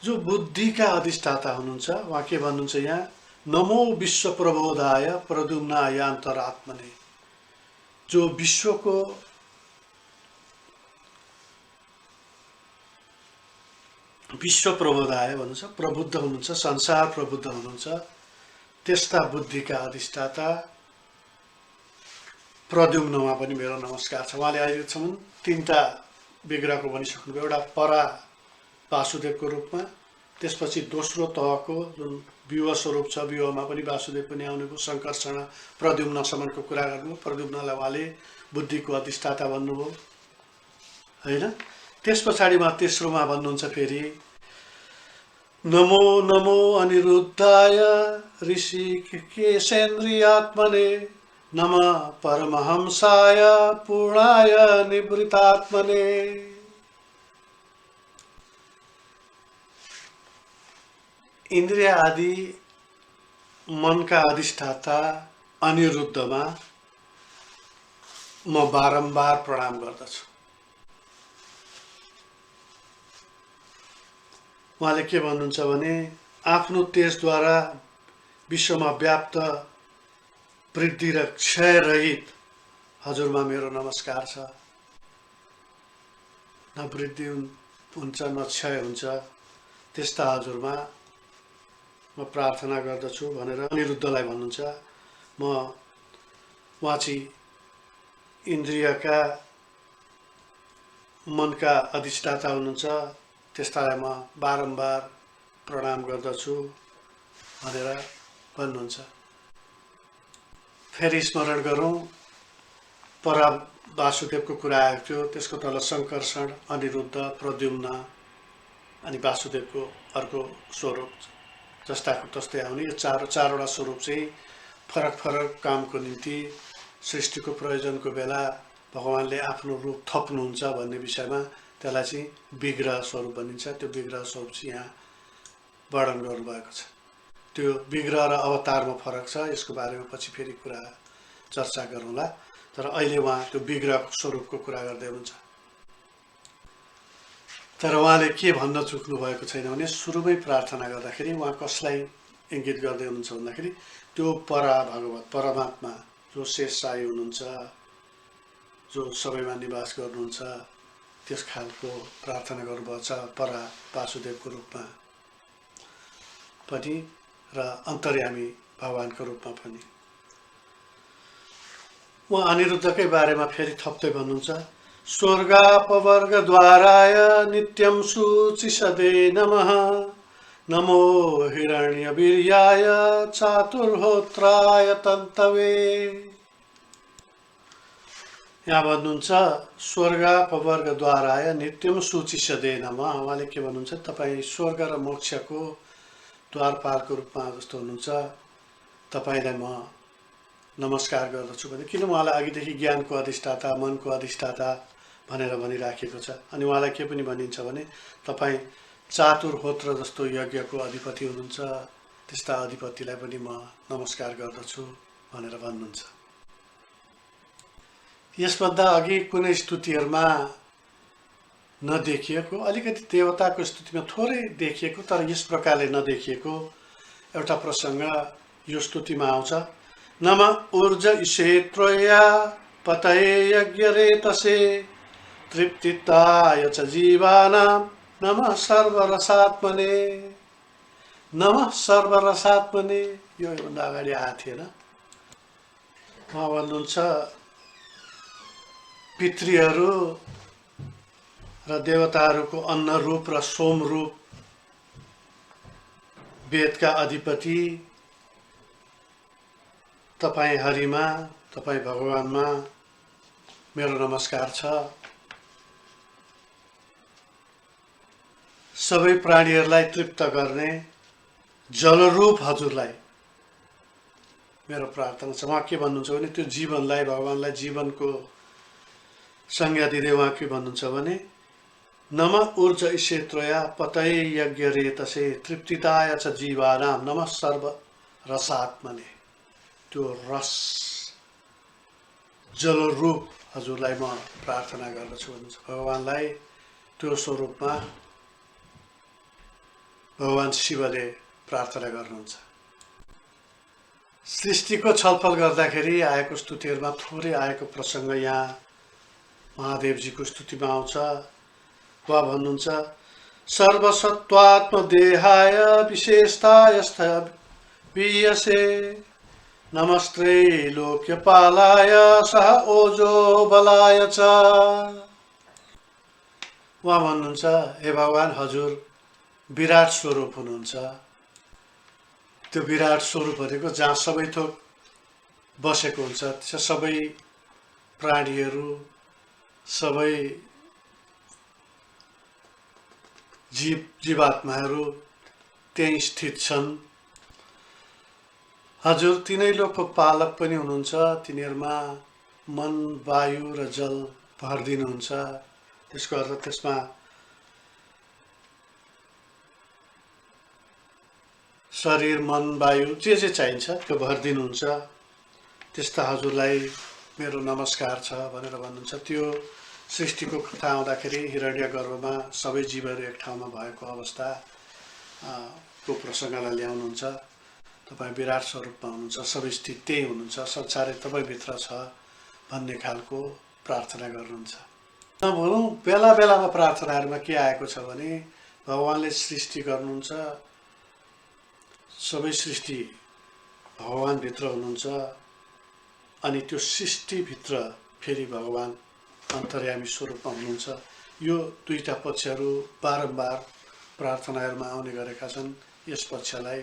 जो बुद्धिका अधिष्ठाता हुनुहुन्छ उहाँ के भन्नुहुन्छ यहाँ, नमो विश्वप्रबोधाय प्रद्युम्नायान्तरात्मने। जो विश्वको विश्वप्रबोधाय भन्नुहुन्छ, प्रबुद्ध हुनुहुन्छ, संसार प्रबुद्ध हुनुहुन्छ, त्यस्ता बुद्धिका अधिष्ठाता प्रद्युम्नमा पनि मेरो नमस्कार छ। उहाँले अहिलेसम्म 3टा विग्रहको भनिसक्नुभयो। एउटा परा वासुदेवको रूपमा, त्यसपछि दोस्रो तहको जुन व्यूह स्वरूप छ, व्यूहमा पनि वासुदेव पनि आउनुभयो, संकर्षण प्रद्युम्नसम्मको कुरा गर्नुभयो। प्रद्युम्नलाई उहाँले बुद्धिको अधिष्ठाता भन्नुभयो होइन। त्यस पछाडिमा तेस्रोमा भन्नुहुन्छ फेरि नमो नमो अनिरुद्धाय ऋषिकेशेन्द्रियात्मने नमः परमहंसाय पूर्णाय निवृत्तात्मने। इन्द्रिय आदि मनका अधिष्ठाता अनिरुद्धमा म बारम्बार प्रणाम गर्दछु। उहाँले के भन्नुहुन्छ भने आफ्नो तेजद्वारा विश्वमा व्याप्त वृद्धि र क्षय रहित हजुरमा मेरो नमस्कार छ। न वृद्धि हुन्छ न क्षय हुन्छ त्यस्ता हजुरमा म प्रार्थना गर्दछु भनेर अनिरुद्धलाई भन्नुहुन्छ। म उहाँ चाहिँ इन्द्रियका मनका अधिष्ठाता हुनुहुन्छ, त्यस्तालाई म बारम्बार प्रणाम गर्दछु भनेर भन्नुहुन्छ। फेरि स्मरण गरौँ, पर वासुदेवको कुरा आएको थियो, त्यसको तल सङ्कर्षण, अनिरुद्ध, प्रद्युम्न अनि वासुदेवको अर्को स्वरूप जस्ताको तस्तै आउने। यो चारवटा स्वरूप चाहिँ फरक फरक कामको निम्ति सृष्टिको प्रयोजनको बेला भगवानले आफ्नो रूप थप्नुहुन्छ भन्ने विषयमा त्यसलाई चाहिँ विग्रह स्वरूप भनिन्छ। त्यो विग्रह स्वरूप चाहिँ यहाँ वर्णन गर्नुभएको छ। त्यो विग्रह र अवतारमा फरक छ, यसको बारेमा पछि फेरि कुरा चर्चा गरौँला। तर अहिले उहाँ त्यो विग्रह स्वरूपको कुरा गर्दै हुनुहुन्छ। तर उहाँले के भन्न चुक्नु भएको छैन भने सुरुमै प्रार्थना गर्दाखेरि उहाँ कसलाई इङ्गित गर्दै हुनुहुन्छ भन्दाखेरि त्यो भगवत परमात्मा जो शेषशाही हुनुहुन्छ, जो सबैमा निवास गर्नुहुन्छ, त्यस खालको प्रार्थना गर्नुभएको छ परा वासुदेवको रूपमा पनि र अन्तर्यामी भगवानको रूपमा पनि। उहाँ अनिरुद्धकै बारेमा फेरि थप्दै भन्नुहुन्छ। स्वर्गापवर्गद्वाराय नित्यं शुचिषदे नमः, नमो हिरण्यवीर्याय चातुर्होत्राय तन्तवे। यहाँ भन्नुहुन्छ स्वर्गापवर्गद्वाराय नित्यं शुचिषदे नमः। उहाँले के भन्नुहुन्छ, तपाईँ स्वर्ग र मोक्षको द्वारपालको रूपमा जस्तो हुनुहुन्छ, तपाईँलाई म नमस्कार गर्दछु भने। किन उहाँलाई अघिदेखि ज्ञानको अधिष्ठाता, मनको अधिष्ठाता भनेर भनिराखेको छ। अनि उहाँलाई के पनि भनिन्छ भने तपाईँ चातुर्होत्र जस्तो यज्ञको अधिपति हुनुहुन्छ, त्यस्ता अधिपतिलाई पनि म नमस्कार गर्दछु भनेर भन्नुहुन्छ। यसभन्दा अघि कुनै स्तुतिहरूमा नदेखिएको, अलिकति देवताको स्तुतिमा थोरै देखिएको तर यस प्रकारले नदेखिएको एउटा प्रसङ्ग यो स्तुतिमा आउँछ। नम ऊर्ज ईशेत्रया पतये यज्ञरेतसे, तृप्तिताय च जीवानां नमः सर्वरसात्मने। नमः सर्वरसात्मने यो योभन्दा अगाडि आएको थिएन। उहाँ भन्नुहुन्छ पितृहरू र देवताहरूको अन्न रूप र सोम रूप वेदका अधिपति तपाईँ हरिमा, तपाईँ भगवानमा मेरो नमस्कार छ। सबै प्राणीहरूलाई तृप्त गर्ने जलरूप हजुरलाई मेरो प्रार्थना छ। उहाँ के भन्नुहुन्छ भने त्यो जीवनलाई, भगवानलाई जीवनको संज्ञा दिँदै उहाँ के भन्नुहुन्छ भने नम ऊर्ज ईशेत्रया पतये यज्ञरेतसे, तृप्तिदाय च जीवानां नमः सर्व रसात्मने। त्यो रस जलरूप हजुरलाई म प्रार्थना गर्दछु भन्नुहुन्छ। भगवानलाई त्यो स्वरूपमा भगवान शिवले प्रार्थना गर्नुहुन्छ। सृष्टिको छलफल गर्दाखेरि आएको स्तुतिहरूमा थोरै आएको प्रसङ्ग यहाँ महादेवजीको स्तुतिमा आउँछ। उहाँ भन्नुहुन्छ सर्वसत्त्वात्मदेहाय विशेषताय स्थवीयसे, नमस्ते लोक्यपालाय सह ओजो बलाय च। उहाँ भन्नुहुन्छ हे भगवान, हजुर विराट स्वरूप हुनुहुन्छ। त्यो विराट स्वरूप भनेको जहाँ सबै थोक बसेको हुन्छ, त्यो सबै प्राणीहरू, सबै जीवात्माहरू त्यहीँ स्थित छन्। हजुर तिनै लोकको पालक पनि हुनुहुन्छ, तिनीहरूमा मन, वायु र जल भरिदिनुहुन्छ। त्यसको अर्थ त्यसमा शरीर, मन, वायु जे चाहिन्छ त्यो भरिदिनुहुन्छ। त्यस्ता हजुरलाई मेरो नमस्कार छ भनेर भन्नुहुन्छ। त्यो सृष्टिको कथा आउँदाखेरि हिरण्य गर्भमा सबै जीवहरू एक ठाउँमा भएको अवस्था को प्रसङ्गलाई ल्याउनुहुन्छ तपाईँ विराट स्वरूपमा हुनुहुन्छ, सबै स्थित त्यही हुनुहुन्छ, संसारै तपाईँभित्र छ भन्ने खालको प्रार्थना गर्नुहुन्छ। नभनौँ बेला बेलामा प्रार्थनाहरूमा के आएको छ भने भगवानले सृष्टि गर्नुहुन्छ, सबै सृष्टि भगवानभित्र हुनुहुन्छ, अनि त्यो सृष्टिभित्र फेरि भगवान अन्तर्यामी स्वरूपमा हुनुहुन्छ। यो दुईटा पक्षहरू बारम्बार प्रार्थनाहरूमा आउने गरेका छन्। यस पक्षलाई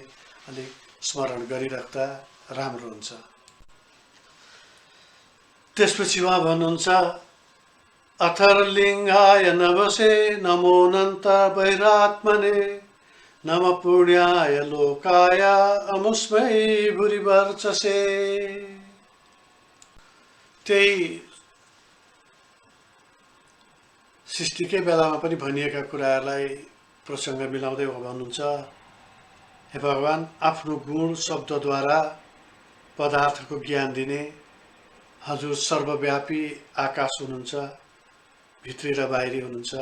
अलिक स्मरण गरिराख्दा राम्रो हुन्छ। त्यसपछि उहाँ भन्नुहुन्छ अथर्लिङ्गाय नभसे नमोऽनन्त वैरात्मने नम पुण्याय लोकाय अमुस्मै भूरिवर्चसे। त्यही सृष्टिकै बेलामा पनि भनिएका कुराहरूलाई प्रसङ्ग मिलाउँदै भन्नुहुन्छ, हे भगवान, आफ्नो गुण शब्दद्वारा पदार्थको ज्ञान दिने हजुर सर्वव्यापी आकाश हुनुहुन्छ, भित्री र बाहिरी हुनुहुन्छ।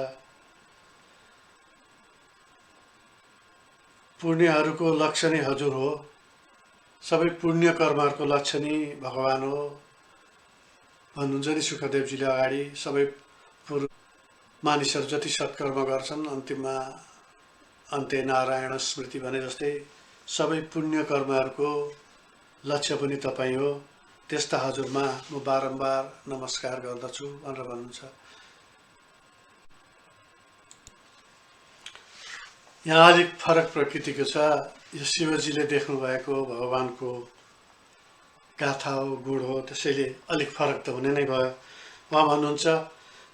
पुण्यहरूको लक्षण हजुर हो, सबै पुण्य कर्महरूको लक्षण भगवान हो भन्नुहुन्छ नि सुखदेवजीले अगाडि। सबै मानिसहरू जति सत्कर्म गर्छन् अन्तिममा अन्त्य नारायण स्मृति भने जस्तै सबै पुण्य कर्महरूको लक्ष्य पनि तपाईँ हो। त्यस्ता हजुरमा म बारम्बार नमस्कार गर्दछु भनेर भन्नुहुन्छ। यहाँ अलिक फरक प्रकृतिको छ। यो शिवजीले देख्नुभएको भगवानको गाथा हो, गुण हो, त्यसैले अलिक फरक त हुने नै भयो। उहाँ भन्नुहुन्छ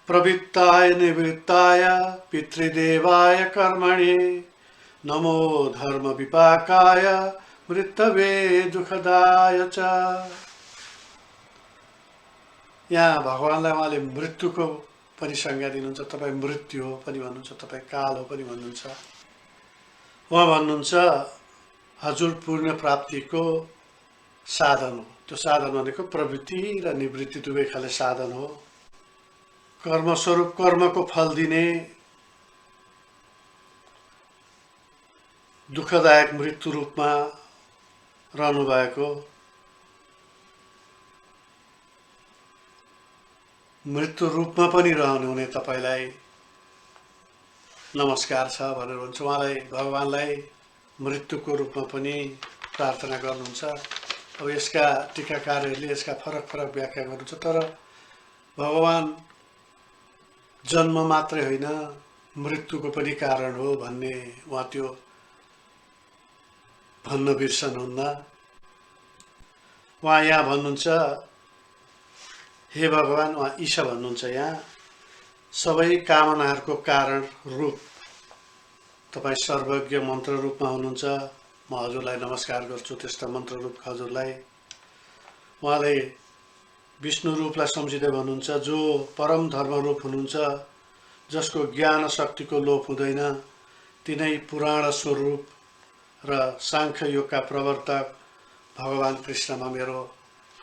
प्रवृत्ताय निवृत्ताय पितृदेवाय कर्मणे नमो धर्म विपाकाय मृतवे दुःखदाय च। यहाँ भगवानलाई उहाँले मृत्युको पनि संज्ञा दिनुहुन्छ। तपाईँ मृत्यु हो पनि भन्नुहुन्छ, तपाईँ काल हो पनि भन्नुहुन्छ। उहाँ भन्नुहुन्छ हजुर पूर्ण प्राप्तिको साधन हो। त्यो साधन भनेको प्रवृत्ति र निवृत्ति दुवै खाले साधन हो। कर्मस्वरूप कर्मको फल दिने दुःखदायक मृत्यु रूपमा रहनुभएको मृत्यु रूपमा पनि रहनुहुने तपाईँलाई नमस्कार छ भनेर भन्छ। उहाँलाई भगवानलाई मृत्युको रूपमा पनि प्रार्थना गर्नुहुन्छ। अब यसका टीकाकारहरूले यसका फरक फरक व्याख्या गर्नुहुन्छ। तर भगवान जन्म मात्रै होइन मृत्युको पनि कारण हो भन्ने उहाँ त्यो भन्न बिर्सनुहुन्न। उहाँ यहाँ भन्नुहुन्छ हे भगवान, उहाँ ईशा भन्नुहुन्छ यहाँ सबै कामनाहरूको कारण रूप तपाईँ सर्वज्ञ मन्त्र रूपमा हुनुहुन्छ। म हजुरलाई नमस्कार गर्छु त्यस्ता मन्त्र रूप हजुरलाई। उहाँले विष्णु रूपलाई सम्झिँदै भन्नुहुन्छ जो परम धर्म रूप हुनुहुन्छ, जसको ज्ञान शक्तिको लोप हुँदैन, तिनै पुराण स्वरूप र साङ्ख्य योगका प्रवर्तक भगवान कृष्णमा मेरो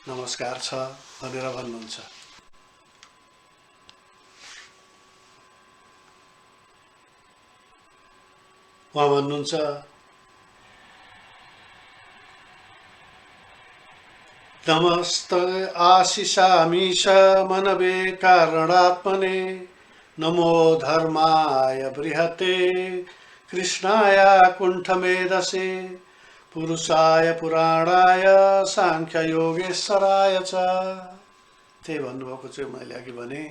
नमस्कार छ भनेर भन्नुहुन्छ। उहाँ भन्नुहुन्छ नमस्ते आशिषामीश मनवे कारणात्मने नमो धर्माय बृहते कृष्णाय कुण्ठमेधसे पुरुषाय पुराणाय साङ्ख्य योगेश्वराय च। त्यही भन्नुभएको चाहिँ मैले अघि भने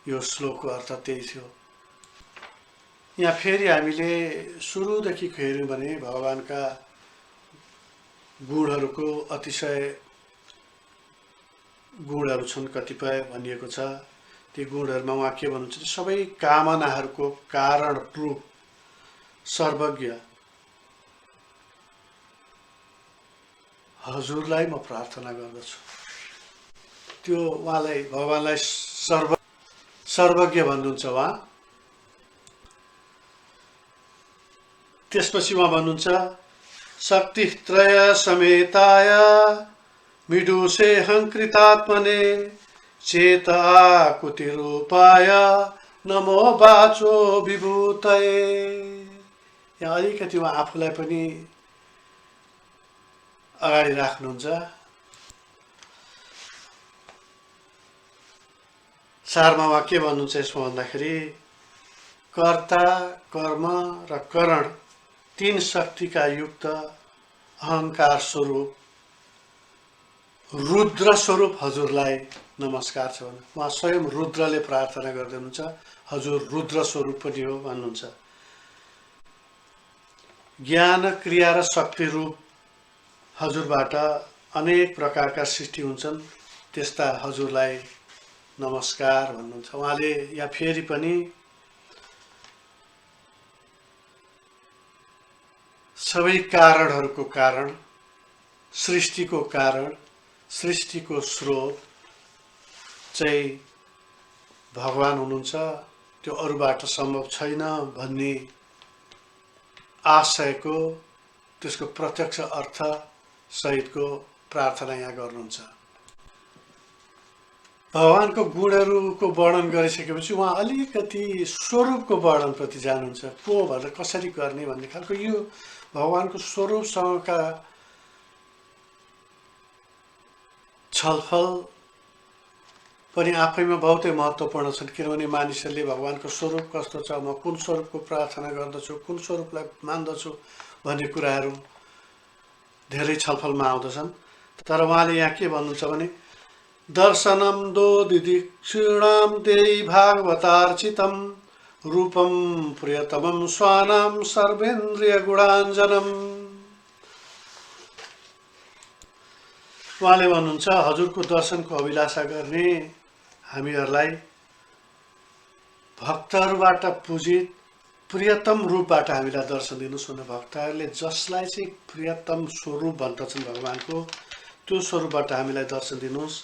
यो श्लोकको अर्थ त्यही थियो। यहाँ फेरि हामीले सुरुदेखि हेर्यौँ भने भगवानका गुणहरूको अतिशय गुणहरू छन्, कतिपय भनिएको छ। ती गुणहरूमा उहाँ के भन्नुहुन्छ, सबै कामनाहरूको कारण रूप सर्वज्ञ हजुरलाई म प्रार्थना गर्दछु। त्यो उहाँलाई भगवानलाई सर्वज्ञ भन्नुहुन्छ उहाँ। त्यसपछि उहाँ भन्नुहुन्छ शक्तित्रय समेताय मिडुषे हङ्कृतात्मने चेत आकुतिरूपाय नमो वाचो विभूतये। यहाँ अलिकति उहाँ आफूलाई पनि अगाडि राख्नुहुन्छ। सारमा उहाँ के भन्नुहुन्छ यसमा भन्दाखेरि कर्ता, कर्म र करण तीन शक्तिका युक्त अहंकार स्वरूप रुद्र स्वरूप हजुरलाई नमस्कार छ भन्नु। उहाँ स्वयं रुद्रले प्रार्थना गर्दै हुनुहुन्छ, हजुर रुद्र स्वरूप पनि हो भन्नुहुन्छ। ज्ञान, क्रिया र शक्ति रूप हजुरबाट अनेक प्रकारका सृष्टि हुन्छन्, त्यस्ता हजुरलाई नमस्कार भन्नुहुन्छ। उहाँले यहाँ फेरि पनि सबै कारणहरूको कारण, सृष्टिको कारण, सृष्टिको स्रोत चाहिँ भगवान हुनुहुन्छ, त्यो अरूबाट सम्भव छैन भन्ने आशयको, त्यसको प्रत्यक्ष अर्थ सहितको प्रार्थना यहाँ गर्नुहुन्छ। भगवानको गुणहरूको वर्णन गरिसकेपछि उहाँ अलिकति स्वरूपको वर्णनप्रति जानुहुन्छ। को भनेर कसरी गर्ने भन्ने खालको यो भगवानको स्वरूपसँगका छलफल पनि आफैमा बहुतै महत्त्वपूर्ण छन्। किनभने मानिसहरूले भगवानको स्वरूप कस्तो छ, म कुन स्वरूपको प्रार्थना गर्दछु, कुन स्वरूपलाई मान्दछु भन्ने कुराहरू धेरै छलफलमा आउँदछन्। तर उहाँले यहाँ के भन्नुहुन्छ भने दर्शनम दो दिदिक्षिणाम देहि भागवतार्चितम रूपम प्रियतमम स्वानाम सर्वेन्द्रिय गुणाञ्जनम। उहाँले भन्नुहुन्छ हजुरको दर्शनको अभिलाषा गर्ने हामीहरूलाई भक्तहरूबाट पूजित प्रियतम रूपबाट हामीलाई दर्शन दिनुहोस् भनेर भक्तहरूले जसलाई चाहिँ प्रियतम स्वरूप भन्दछन् भगवानको, त्यो स्वरूपबाट हामीलाई दर्शन दिनुहोस्,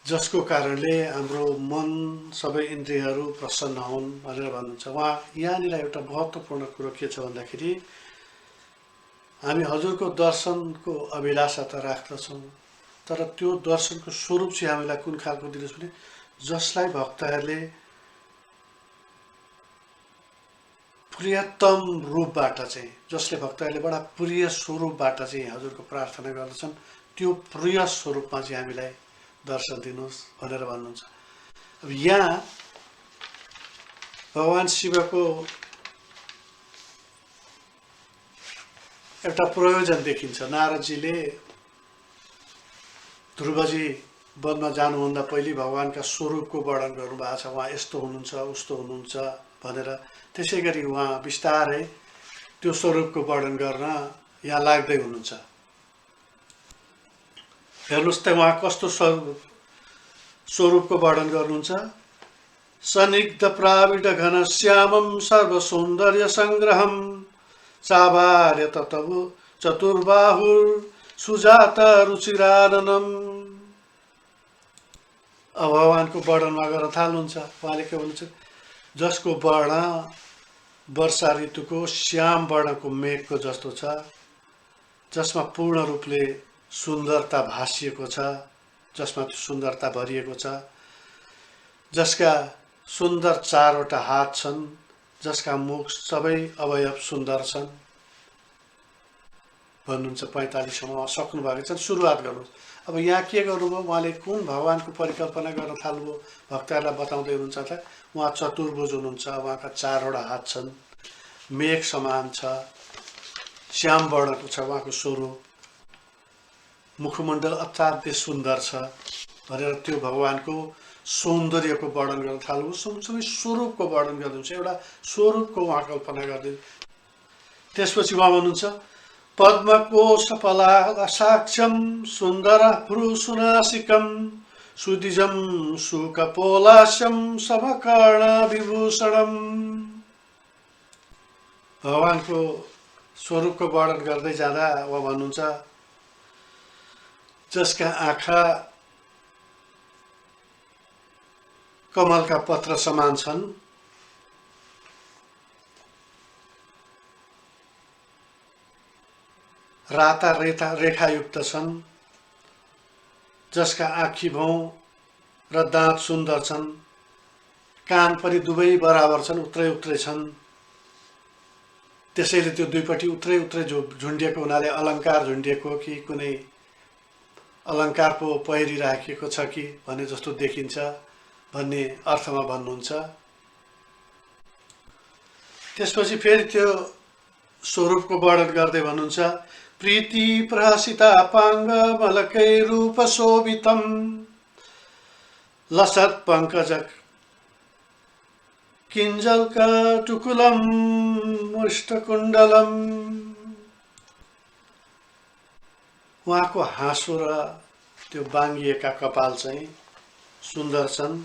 जसको कारणले हाम्रो मन सबै इन्द्रियहरू प्रसन्न हुन् भनेर भन्नुहुन्छ। उहाँ यहाँनिर एउटा महत्त्वपूर्ण कुरो के छ भन्दाखेरि हामी हजुरको दर्शनको अभिलाषा त राख्दछौँ, तर त्यो दर्शनको स्वरूप चाहिँ हामीलाई कुन खालको दिनुहोस् भने जसलाई भक्तहरूले प्रियतम रूपबाट चाहिँ, जसले भक्तहरूले बडा प्रिय स्वरूपबाट चाहिँ हजुरको प्रार्थना गर्दछन्, त्यो प्रिय स्वरूपमा चाहिँ हामीलाई दर्शन दिनुहोस् भनेर भन्नुहुन्छ। अब यहाँ भगवान शिवको एउटा प्रयोजन देखिन्छ। नारदजीले ध्रुवजी वनमा जानुभन्दा पहिले भगवानका स्वरूपको वर्णन गर्नुभएको छ। उहाँ यस्तो हुनुहुन्छ, उस्तो हुनुहुन्छ भनेर। त्यसै गरी उहाँ बिस्तारै त्यो स्वरूपको वर्णन गर्न यहाँ लाग्दै हुनुहुन्छ। हेर्नुहोस् त उहाँ कस्तो स्वरूपको वर्णन गर्नुहुन्छ। सनिग्ध प्राविड घन श्यामम सर्व सौन्दर्य संग्रहम चाभार्य ततवु चतुर्बाहुर सुजात रुचिराननम। अब भगवानको वर्णनमा गर्न थाल्नुहुन्छ। उहाँले के भन्नुहुन्छ, जसको वर्ण वर्षा ऋतुको श्याम वर्णको मेघको जस्तो छ, जसमा पूर्ण रूपले सुन्दरता भासिएको छ, जसमा त्यो सुन्दरता भरिएको छ, जसका सुन्दर चारवटा हात छन्, जसका मुख सबै अवयव सुन्दर छन् भन्नुहुन्छ। 45सम्म सक्नु भएको छ, सुरुवात गर्नुहोस्। अब यहाँ के गर्नुभयो, उहाँले कुन भगवानको परिकल्पना गर्न थाल्नुभयो भक्तहरूलाई बताउँदै हुनुहुन्छ त। उहाँ चतुर्भुज हुनुहुन्छ, उहाँका चारवटा हात छन्, मेघ समान छ, श्याम वर्णको छ उहाँको स्वरूप, मुखमण्डल अत्यन्तै सुन्दर छ भनेर त्यो भगवानको सौन्दर्यको वर्णन गर्न थाल्नुभयो। सँगसँगै स्वरूपको वर्णन गर्नुहुन्छ, एउटा स्वरूपको उहाँ कल्पना गर्दै। त्यसपछि उहाँ भन्नुहुन्छ पद्मकोश पलासाक्षम सुन्दर भ्रूसुनासिकम सुदिजम सुकपोलास्यम समकर्ण विभूषणम। भगवानको स्वरूपको वर्णन गर्दै जाँदा उहाँ भन्नुहुन्छ जसका आँखा कमलका पत्र समान छन्, राता रेखायुक्त छन्, जसका आँखी भौँ र दाँत सुन्दर छन्, कान पनि दुवै बराबर छन्, उत्रै उत्रै छन्, त्यसैले त्यो दुईपट्टि उत्रै उत्रै झुन्डिएको हुनाले अलङ्कार झुन्डिएको कि कुनै अलङ्कार पो पहिरिराखेको छ कि भने जस्तो देखिन्छ भन्ने अर्थमा भन्नुहुन्छ। त्यसपछि फेरि त्यो स्वरूपको वर्णन गर्दै भन्नुहुन्छ, प्रीति प्रहसितापाङ्ग मलकै रूप शोभितम लसत् पङ्कज किञ्जल्कटुकुलम मुष्टकुण्डलम। उहाँको हाँसो र त्यो बाङ्गिएका कपाल चाहिँ सुन्दर छन्।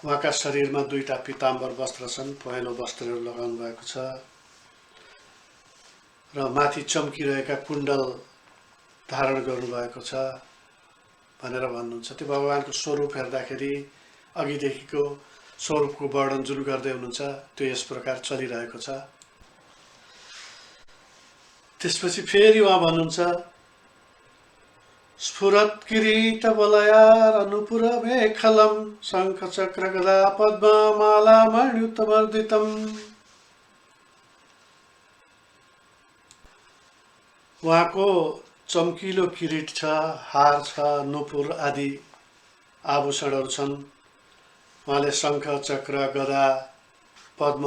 उहाँका शरीरमा दुईटा पीताम्बर वस्त्र छन्, पहेँलो वस्त्रहरू लगाउनु भएको छ र माथि चम्किरहेका कुण्डल धारण गर्नुभएको छ भनेर भन्नुहुन्छ। त्यो भगवानको स्वरूप हेर्दाखेरि अघिदेखिको स्वरूपको वर्णन जुन गर्दै हुनुहुन्छ त्यो यस प्रकार चलिरहेको छ। त्यसपछि फेरि उहाँ भन्नुहुन्छ, स्फुरत किरीट वलयार अनुपुर मेखलम शङ्ख चक्र गदा पद्म माला मण्युतमर्दितम। उहाँको चम्किलो किरीट छ, हार छ, नुपुर आदि आभूषणहरू छन्। उहाँले शङ्ख चक्र गदा पद्म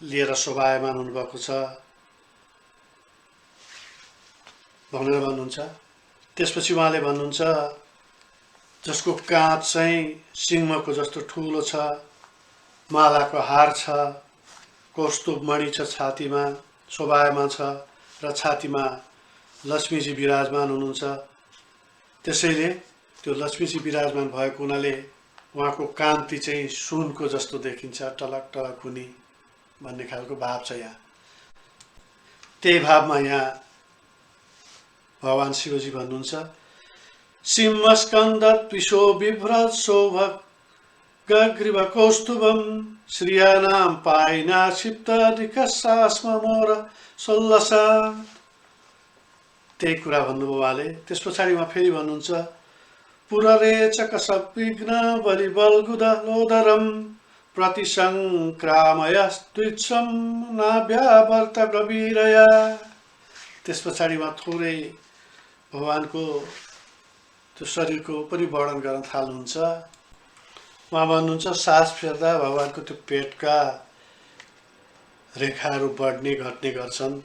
लिएर शोभायमान हुनुभएको छ भनेर भन्नुहुन्छ। त्यसपछि उहाँले भन्नुहुन्छ, जसको काँध चाहिँ सिंहको जस्तो ठुलो छ, मालाको हार छ, कौस्तुभ मणि छ छातीमा शोभायमान छ र छातीमा लक्ष्मीजी विराजमान हुनुहुन्छ। त्यसैले त्यो लक्ष्मीजी विराजमान भएको हुनाले उहाँको कान्ति चाहिँ सुनको जस्तो देखिन्छ, टलक टलक हुने भन्ने खालको भाव छ यहाँ। त्यही भावमा यहाँ भगवान शिवजी भन्नुहुन्छ, सिंहस्कन्द त्विषो बिभ्रत शोभक गग्रीव कौस्तुभम श्रियानां पायिना क्षिप्तदिकस्सास्म मोर सोल्लसा। त्यही कुरा भन्नुभयो उहाँले। त्यस पछाडि उहाँ फेरि भन्नुहुन्छ, पुररेचक सविघ्न बलिबलगुद लोदरम प्रतिसङ्क्रामयस्त्वित्सं नाभ्यावर्त गभीरया। त्यस पछाडि उहाँ थोरै भगवानको त्यो शरीरको पनि वर्णन गर्न थाल्नुहुन्छ। उहाँ भन्नुहुन्छ, सास फेर्दा भगवानको त्यो पेटका रेखाहरू बढ्ने घट्ने गर्छन्,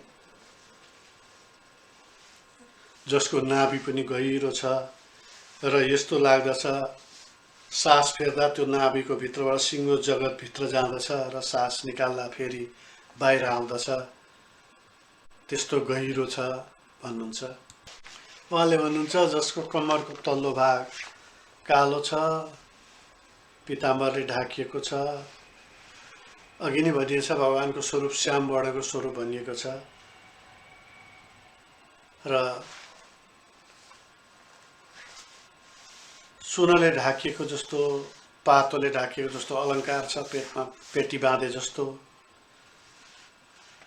जसको नाभि पनि गहिरो छ र यस्तो लाग्दछ सास फेर्दा त्यो नाभिको भित्रबाट सिङ्गो जगतभित्र जाँदछ र सास निकाल्दा फेरि बाहिर आउँदछ, त्यस्तो गहिरो छ भन्नुहुन्छ। उहाँले भन्नुहुन्छ, जसको कम्मरको तल्लो भाग कालो छ, पीताम्बरले ढाकिएको छ। अघि नै भनिएछ भगवानको स्वरूप श्याम वर्णको स्वरूप भनिएको छ र सुनले ढाकिएको जस्तो, पातोले ढाकिएको जस्तो अलङ्कार छ, पेटमा पेटी बाँधे जस्तो,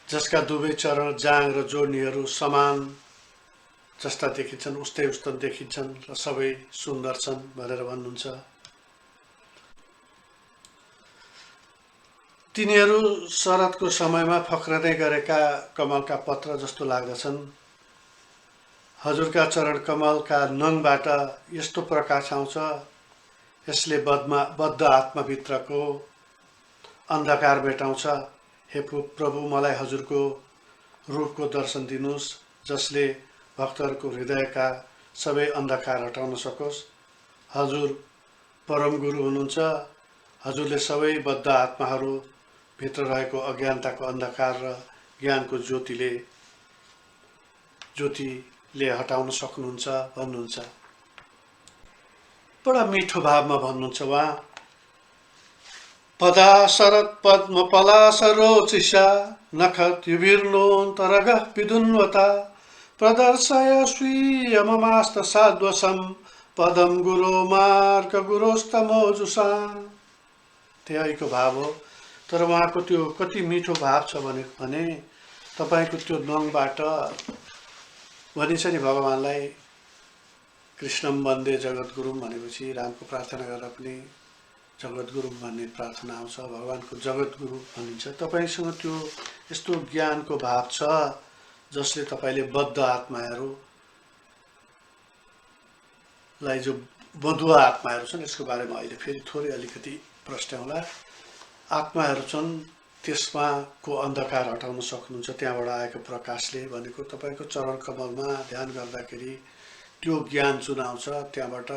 जसका दुवै चरण जाँग र जोड्नीहरू समान जस्ता देखिन्छन्, उस्तै उस्तो देखिन्छन् र सबै सुन्दर छन् भनेर भन्नुहुन्छ। तिनीहरू शरदको समयमा फक्रँदै गरेका कमलका पत्र जस्तो लाग्दछन्। हजुरका चरण कमलका नङबाट यस्तो प्रकाश आउँछ, यसले बद्ध आत्माभित्रको अन्धकार मेटाउँछ। हे प्रभु, मलाई हजुरको रूपको दर्शन दिनुहोस्, जसले भक्तहरूको हृदयका सबै अन्धकार हटाउन सकोस्। हजुर परम गुरु हुनुहुन्छ। हजुरले सबै बद्ध आत्माहरू भित्र रहेको अज्ञानताको अन्धकार र ज्ञानको ज्योतिले हटाउन सक्नुहुन्छ भन्नुहुन्छ। बडा मिठो भावमा भन्नुहुन्छ उहाँ। पदा शरद पद्म पलास रोचिषा नखत्युभिर्नोऽन्तरगः विदुन्वता प्रदर्शय स्वीयममास्त साध्वसं पदम गुरो मार्ग गुरोस्तमोजुषा। त्यहीको भाव हो। तर उहाँको त्यो कति मिठो भाव छ भने तपाईको त्यो नङबाट भनिन्छ नि भगवानलाई, कृष्णम वन्दे जगद्गुरुम भनेपछि रामको प्रार्थना गरेर पनि जगतगुरु भन्ने प्रार्थना आउँछ, भगवानको जगतगुरु भनिन्छ। तपाईसँग त्यो यस्तो ज्ञानको भाव छ जसले तपाईँले बद्ध आत्माहरूलाई, जो बधुवा आत्माहरू छन्, यसको बारेमा अहिले फेरि थोरै अलिकति प्रश्नौँला। आत्माहरू छन्, त्यसमा को अन्धकार हटाउन सक्नुहुन्छ त्यहाँबाट आएको प्रकाशले भनेको तपाईँको चरण कमलमा ध्यान गर्दाखेरि त्यो ज्ञान जुन आउँछ त्यहाँबाट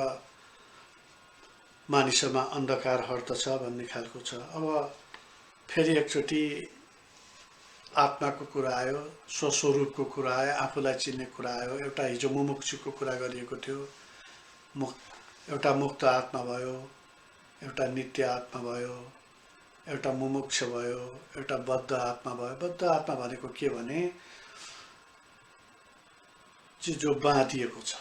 मानिसमा अन्धकार हट्दछ भन्ने खालको छ। अब फेरि एकचोटि आत्माको कुरा आयो, स्वस्वरूपको कुरा आयो, आफूलाई चिन्ने कुरा आयो। एउटा हिजो मुमुक्षुको कुरा गरिएको थियो, एउटा मुक्त आत्मा भयो, एउटा नित्य आत्मा भयो, एउटा मुमुक्ष भयो, एउटा बद्ध आत्मा भयो। बद्ध आत्मा भनेको के भने जो बाँधिएको छ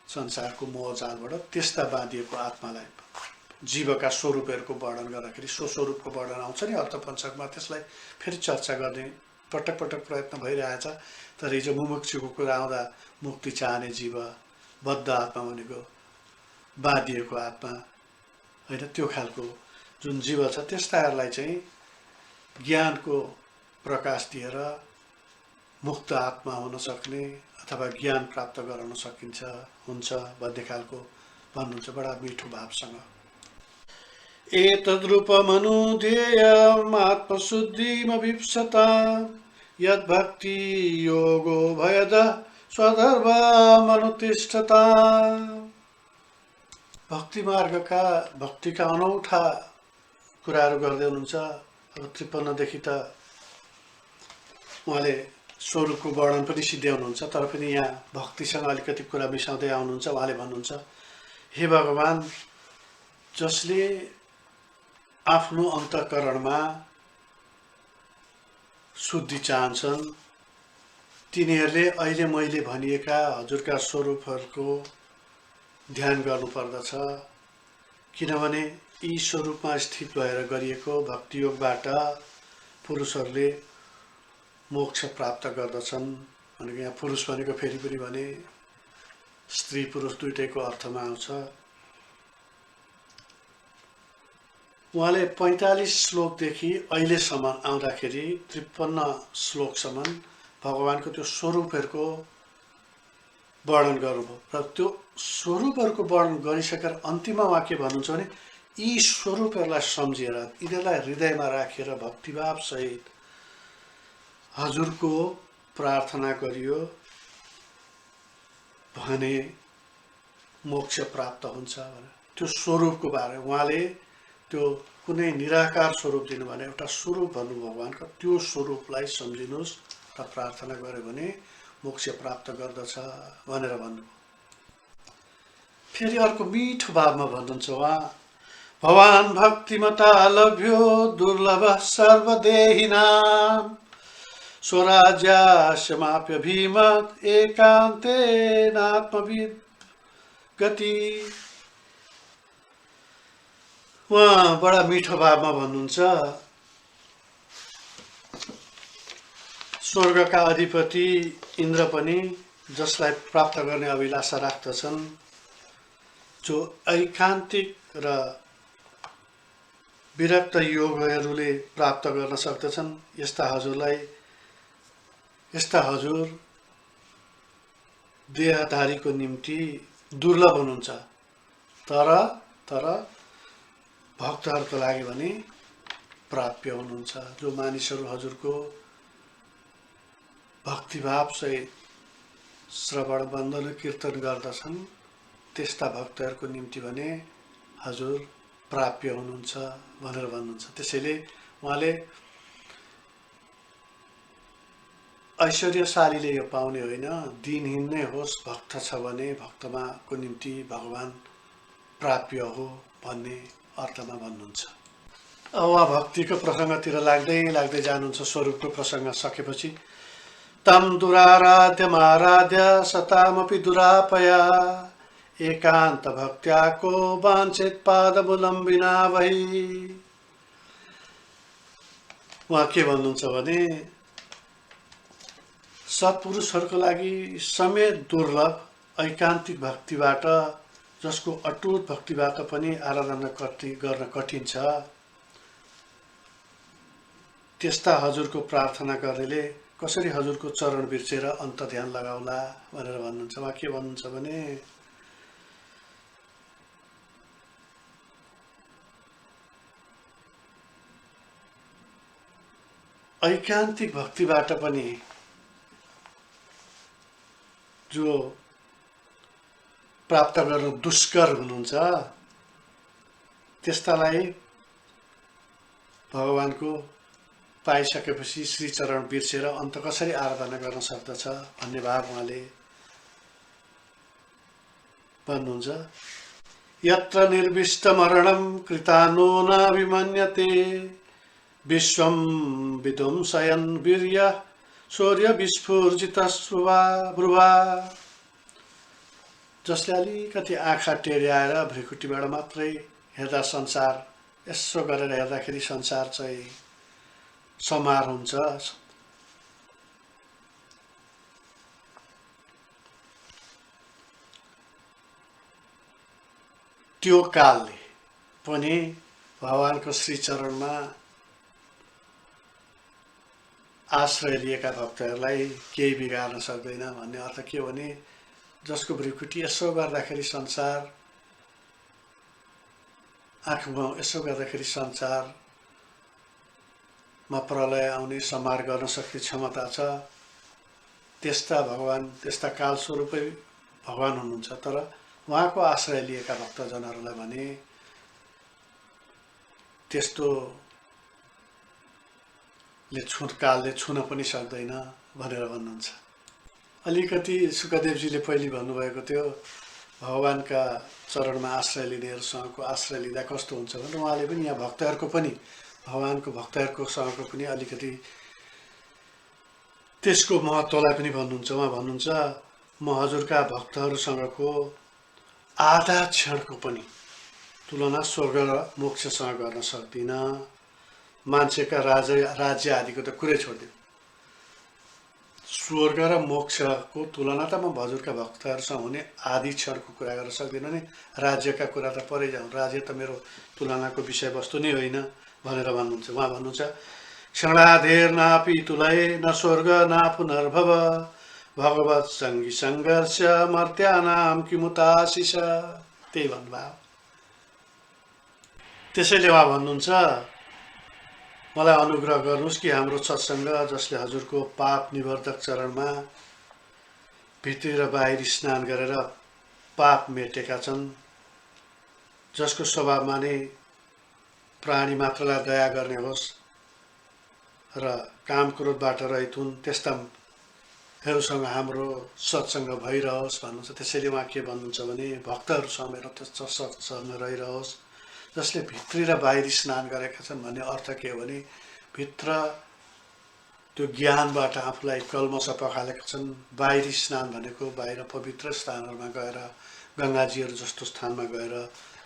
संसारको मोहजालबाट, त्यस्ता बाँधिएको आत्मालाई जीवका स्वरूपहरूको वर्णन गर्दाखेरि स्वस्वरूपको वर्णन आउँछ नि अर्थपञ्चकमा, त्यसलाई फेरि चर्चा गर्ने पटक पटक प्रयत्न भइरहेछ। तर हिजो मुमुक्षुको कुरा आउँदा मुक्ति चाहने जीव, बद्ध आत्मा भनेको बाँधिएको आत्मा होइन, त्यो खालको जुन जीव छ त्यस्ताहरूलाई चाहिँ ज्ञानको प्रकाश दिएर मुक्त आत्मा हुन सक्ने अथवा ज्ञान प्राप्त गराउन सकिन्छ हुन्छ भन्ने खालको भन्नुहुन्छ बडा मिठो भावसँग। एतद्रूपमनुध्येयमात्मशुद्धिमभीप्सता यद्भक्ति योगो भयद स्वधर्ममनुतिष्ठता। भक्ति मार्गका भक्तिका अनौठा कुराहरू गर्दै हुनुहुन्छ। अब 53 देखि त उहाँले स्वरूपको वर्णन पनि सिद्ध्याउनुहुन्छ, तर पनि यहाँ भक्तिसँग अलिकति कुरा मिसाउँदै आउनुहुन्छ। उहाँले भन्नुहुन्छ, हे भगवान, जसले आफ्नो अन्तःकरणमा शुद्धि चाहन्छन् तिनीहरूले अहिले मैले भनिएका हजुरका स्वरूपहरूको ध्यान गर्नुपर्दछ, किनभने यी स्वरूपमा स्थित भएर गरिएको भक्तियोगबाट पुरुषहरूले मोक्ष प्राप्त गर्दछन्। भनेको यहाँ पुरुष भनेको फेरि पनि भने स्त्री पुरुष दुइटैको अर्थमा आउँछ। उहाँले 45 श्लोकदेखि अहिलेसम्म आउँदाखेरि 53 श्लोकसम्म भगवानको त्यो स्वरूपहरूको वर्णन गर्नुभयो र त्यो स्वरूपहरूको वर्णन गरिसकेर अन्तिममा उहाँ के भन्नुहुन्छ भने यी स्वरूपहरूलाई सम्झेर यिनीहरूलाई हृदयमा राखेर भक्तिभाव सहित हजुरको प्रार्थना गरियो भने मोक्ष प्राप्त हुन्छ भने त्यो स्वरूपको बारे उहाँले त्यो कुनै निराकार स्वरूप दिनु भने एउटा स्वरूप भन्नु भगवानको, त्यो स्वरूपलाई सम्झिनुहोस् र प्रार्थना गर्यो भने मोक्ष प्राप्त गर्दछ भनेर भन्नुभयो। फेरि अर्को मिठो भावमा भन्नुहुन्छ उहाँ, भवान भक्तिमता लभ्यो दुर्लभ सर्वदेहिनाम स्वराज्यास्यमाप्य भीमत एकान्तेनात्मविद गति। उहाँ बडा मिठो भावमा भन्नुहुन्छ, स्वर्गका अधिपति इन्द्र पनि जसलाई प्राप्त गर्ने अभिलाषा राख्दछन्, जो ऐकान्तिक र विरक्त योगहरूले प्राप्त गर्न सक्दछन्, यस्ता हजुर देहधारीको निम्ति दुर्लभ हुनुहुन्छ। तर भक्तहरूको लागि भने प्राप्य हुनुहुन्छ। जो मानिसहरू हजुरको भक्तिभाव सहित श्रवण वन्दन कीर्तन गर्दछन् त्यस्ता भक्तहरूको निम्ति भने हजुर प्राप्य हुनुहुन्छ भनेर भन्नुहुन्छ। त्यसैले उहाँले ऐश्वर्यशालीले यो पाउने होइन, दिनहीन नै होस् भक्त छ भने भक्तमा को निम्ति भगवान प्राप्य हो भन्ने अर्थमा भन्नुहुन्छ। अब उहाँ भक्तिको प्रसङ्गतिर लाग्दै जानुहुन्छ। स्वरूपको प्रसङ्ग सकेपछि तम दुराराध्यमाराध्य सतामपि दुरापया एकान्त भक्त्याको वाञ्छित पादमूलं विना वही। उहाँ के भन्नुहुन्छ भने सत्पुरुषहरूको लागि समेत दुर्लभ ऐकान्तिक भक्तिबाट जसको अटुट भक्तिबाट पनि आराधना गर्न कठिन छ, त्यस्ता हजुरको प्रार्थना गर्नेले कसरी हजुरको चरण बिर्सेर अन्त ध्यान लगाउला भनेर भन्नुहुन्छ। उहाँ के भन्नुहुन्छ भने ऐकान्तिक भक्तिबाट पनि जो प्राप्त गर्न दुष्कर हुनुहुन्छ त्यस्तालाई भगवानको पाइसकेपछि श्री चरण बिर्सेर अन्त कसरी आराधना गर्न सक्दछ भन्ने भाव उहाँले भन्नुहुन्छ। यत्र निर्विष्ट मरणं कृतानो नाभिमन्यते विश्वं विध्वंसयन् वीर्य शौर्य विस्फुर्जित ब्रुवा। जसले अलिकति आँखा टेढ्याएर भ्रिकुटीबाट मात्रै हेर्दा संसार यसो गरेर हेर्दाखेरि संसार चाहिँ समार हुन्छ, त्यो कालले पनि भगवानको श्री चरणमा आश्रय लिएका भक्तहरूलाई केही बिगार्न सक्दैन भन्ने अर्थ के हो भने जसको भ्रिकुटी यसो गर्दाखेरि संसार आँखमा यसो गर्दाखेरि संसारमा प्रलय आउने संहार गर्न सक्ने क्षमता छ, त्यस्ता भगवान त्यस्ता कालस्वरूपै भगवान हुनुहुन्छ। तर उहाँको आश्रय लिएका भक्तजनहरूलाई भने त्यस्तो कालले छुन पनि सक्दैन भनेर भन्नुहुन्छ। अलिकति सुखदेवजीले पहिले भन्नुभएको थियो भगवानका चरणमा आश्रय लिनेहरूसँगको आश्रय लिँदा कस्तो हुन्छ भने उहाँले पनि यहाँ भक्तहरूको पनि भगवानको भक्तहरूको सँगको पनि अलिकति त्यसको महत्त्वलाई पनि भन्नुहुन्छ। उहाँ भन्नुहुन्छ म हजुरका भक्तहरूसँगको आधा क्षणको पनि तुलना स्वर्ग र मोक्षसँग गर्न सक्दिनँ। मान्छेका राज्य आदिको त कुरै छोडिदिउँ, स्वर्ग र मोक्षको तुलना त म हजुरका भक्तहरूसँग हुने आधी क्षणको कुरा गर्न सक्दिनँ नि, राज्यका कुरा त परै जाउँ, राज्य त मेरो तुलनाको विषयवस्तु नै होइन भनेर भन्नुहुन्छ। उहाँ भन्नुहुन्छ क्षणाधेर नापि तुलये न स्वर्ग न पुनर्भव भगवत सङ्गी सङ्घर्ष मर्त्यानाम किमुताशिष। त्यही भन्नुभयो। त्यसैले उहाँ भन्नुहुन्छ मलाई अनुग्रह गर्नुहोस् कि हाम्रो सत्सङ्ग जसले हजुरको पाप निवर्धक चरणमा भित्री र बाहिरी स्नान गरेर पाप मेटेका छन्, जसको स्वभावमा नै प्राणी मात्रलाई दया गर्ने होस् र काम क्रोधबाट रहित हुन्, त्यस्ताहरूसँग हाम्रो सत्सङ्ग भइरहोस् भन्नुहुन्छ। त्यसैले उहाँ के भन्नुहुन्छ भने भक्तहरूसँग मेरो त्यस्तो सत्सङ्ग रहिरहोस् जसले भित्री र बाहिरी स्नान गरेका छन् भन्ने अर्थ के हो भने भित्र त्यो ज्ञानबाट आफूलाई कल्मस पखालेका छन्, बाहिरी स्नान भनेको बाहिर पवित्र स्थानहरूमा गएर गङ्गाजीहरू जस्तो स्थानमा गएर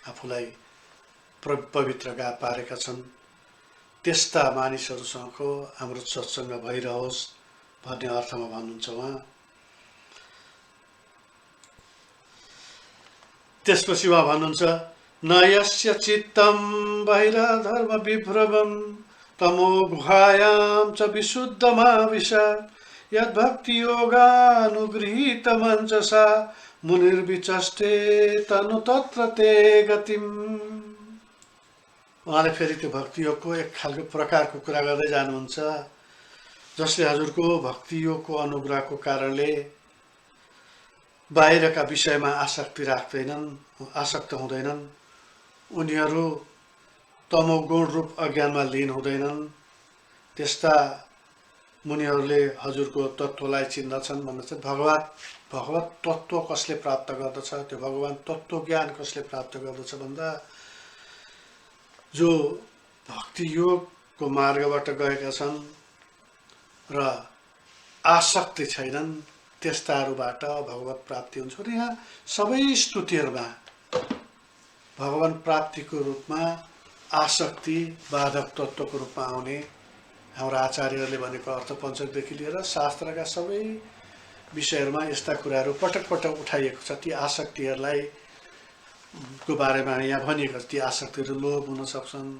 आफूलाई पवित्र पारेका छन्, त्यस्ता मानिसहरूसँगको हाम्रो सत्सङ्ग भइरहोस् भन्ने अर्थमा भन्नुहुन्छ उहाँ। त्यसपछि उहाँ भन्नुहुन्छ न यस्य चित्तं बहिरधर्म विभ्रमं तमो गुहायां च विशुद्धमाविश यद्भक्ति योगानुगृहीत मञ्चसा मुनिर्विचष्टे तनु तत्र ते गतिम्। उहाँले फेरि त्यो भक्ति योगको एक खालको प्रकारको कुरा गर्दै जानुहुन्छ जसले हजुरको भक्ति योगको अनुग्रहको कारणले बाहिरका विषयमा आसक्ति राख्दैनन्, आसक्त हुँदैनन्, उनीहरू तमोगुण रूप अज्ञानमा लीन हुँदैनन्, त्यस्ता मुनिहरूले हजुरको तत्त्वलाई चिन्दछन् भन्नुहुन्छ। भगवत तत्त्व कसले प्राप्त गर्दछ, त्यो भगवान तत्त्व ज्ञान कसले प्राप्त गर्दछ भन्दा जो भक्ति योगको मार्गबाट गएका छन् र आसक्ति छैनन् त्यस्ताहरूबाट भगवत प्राप्ति हुन्छ। र यहाँ सबै स्तुतिहरूमा भगवान प्राप्तिको रूपमा आसक्ति बाधक तत्त्वको रूपमा आउने हाम्रो आचार्यहरूले भनेको अर्थ पञ्चकदेखि लिएर शास्त्रका सबै विषयहरूमा यस्ता कुराहरू पटक पटक उठाइएको छ। ती आसक्तिहरूलाई को बारेमा यहाँ भनिएको ती आसक्तिहरू लोभ हुन सक्छन्,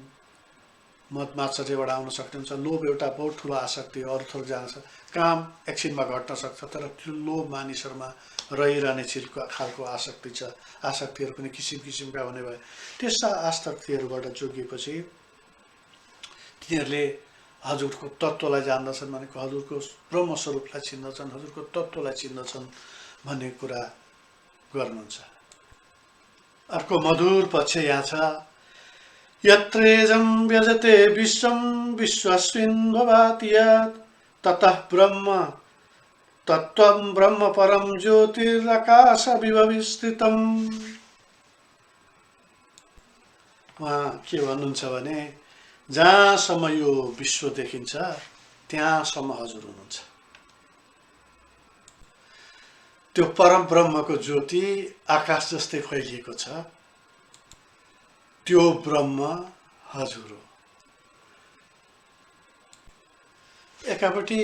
मद मात्सर्यबाट आउन सक्नुहुन्छ। लोभ एउटा बहुत ठुलो आसक्ति हो, अरू थोक जान्छ, काम एकछिनमा घट्न सक्छ, तर त्यो लोभ मानिसहरूमा रहिरहने खालको आसक्ति छ। आसक्तिहरू पनि किसिम किसिमका हुने भए त्यस्ता आसक्तिहरूबाट जोगिएपछि तिनीहरूले हजुरको तत्त्वलाई जान्दछन्, भनेको हजुरको ब्रह्मस्वरूपलाई चिन्दछन्, हजुरको तत्त्वलाई चिन्दछन् भन्ने कुरा गर्नुहुन्छ। अर्को मधुर पक्ष यहाँ छ, यत्रेजं व्यजते विश्वं विश्वस्मिन् भवाति यत् ततः ब्रह्म तत्त्वं ब्रह्म परं ज्योतिराकाश विभविस्तृतम्। उहाँ के भन्नुहुन्छ भने जहाँसम्म यो विश्व देखिन्छ त्यहाँसम्म हजुर हुनुहुन्छ। त्यो परम ब्रह्मको ज्योति आकाश जस्तै फैलिएको छ, त्यो ब्रह्म हजुर हो। एकापट्टि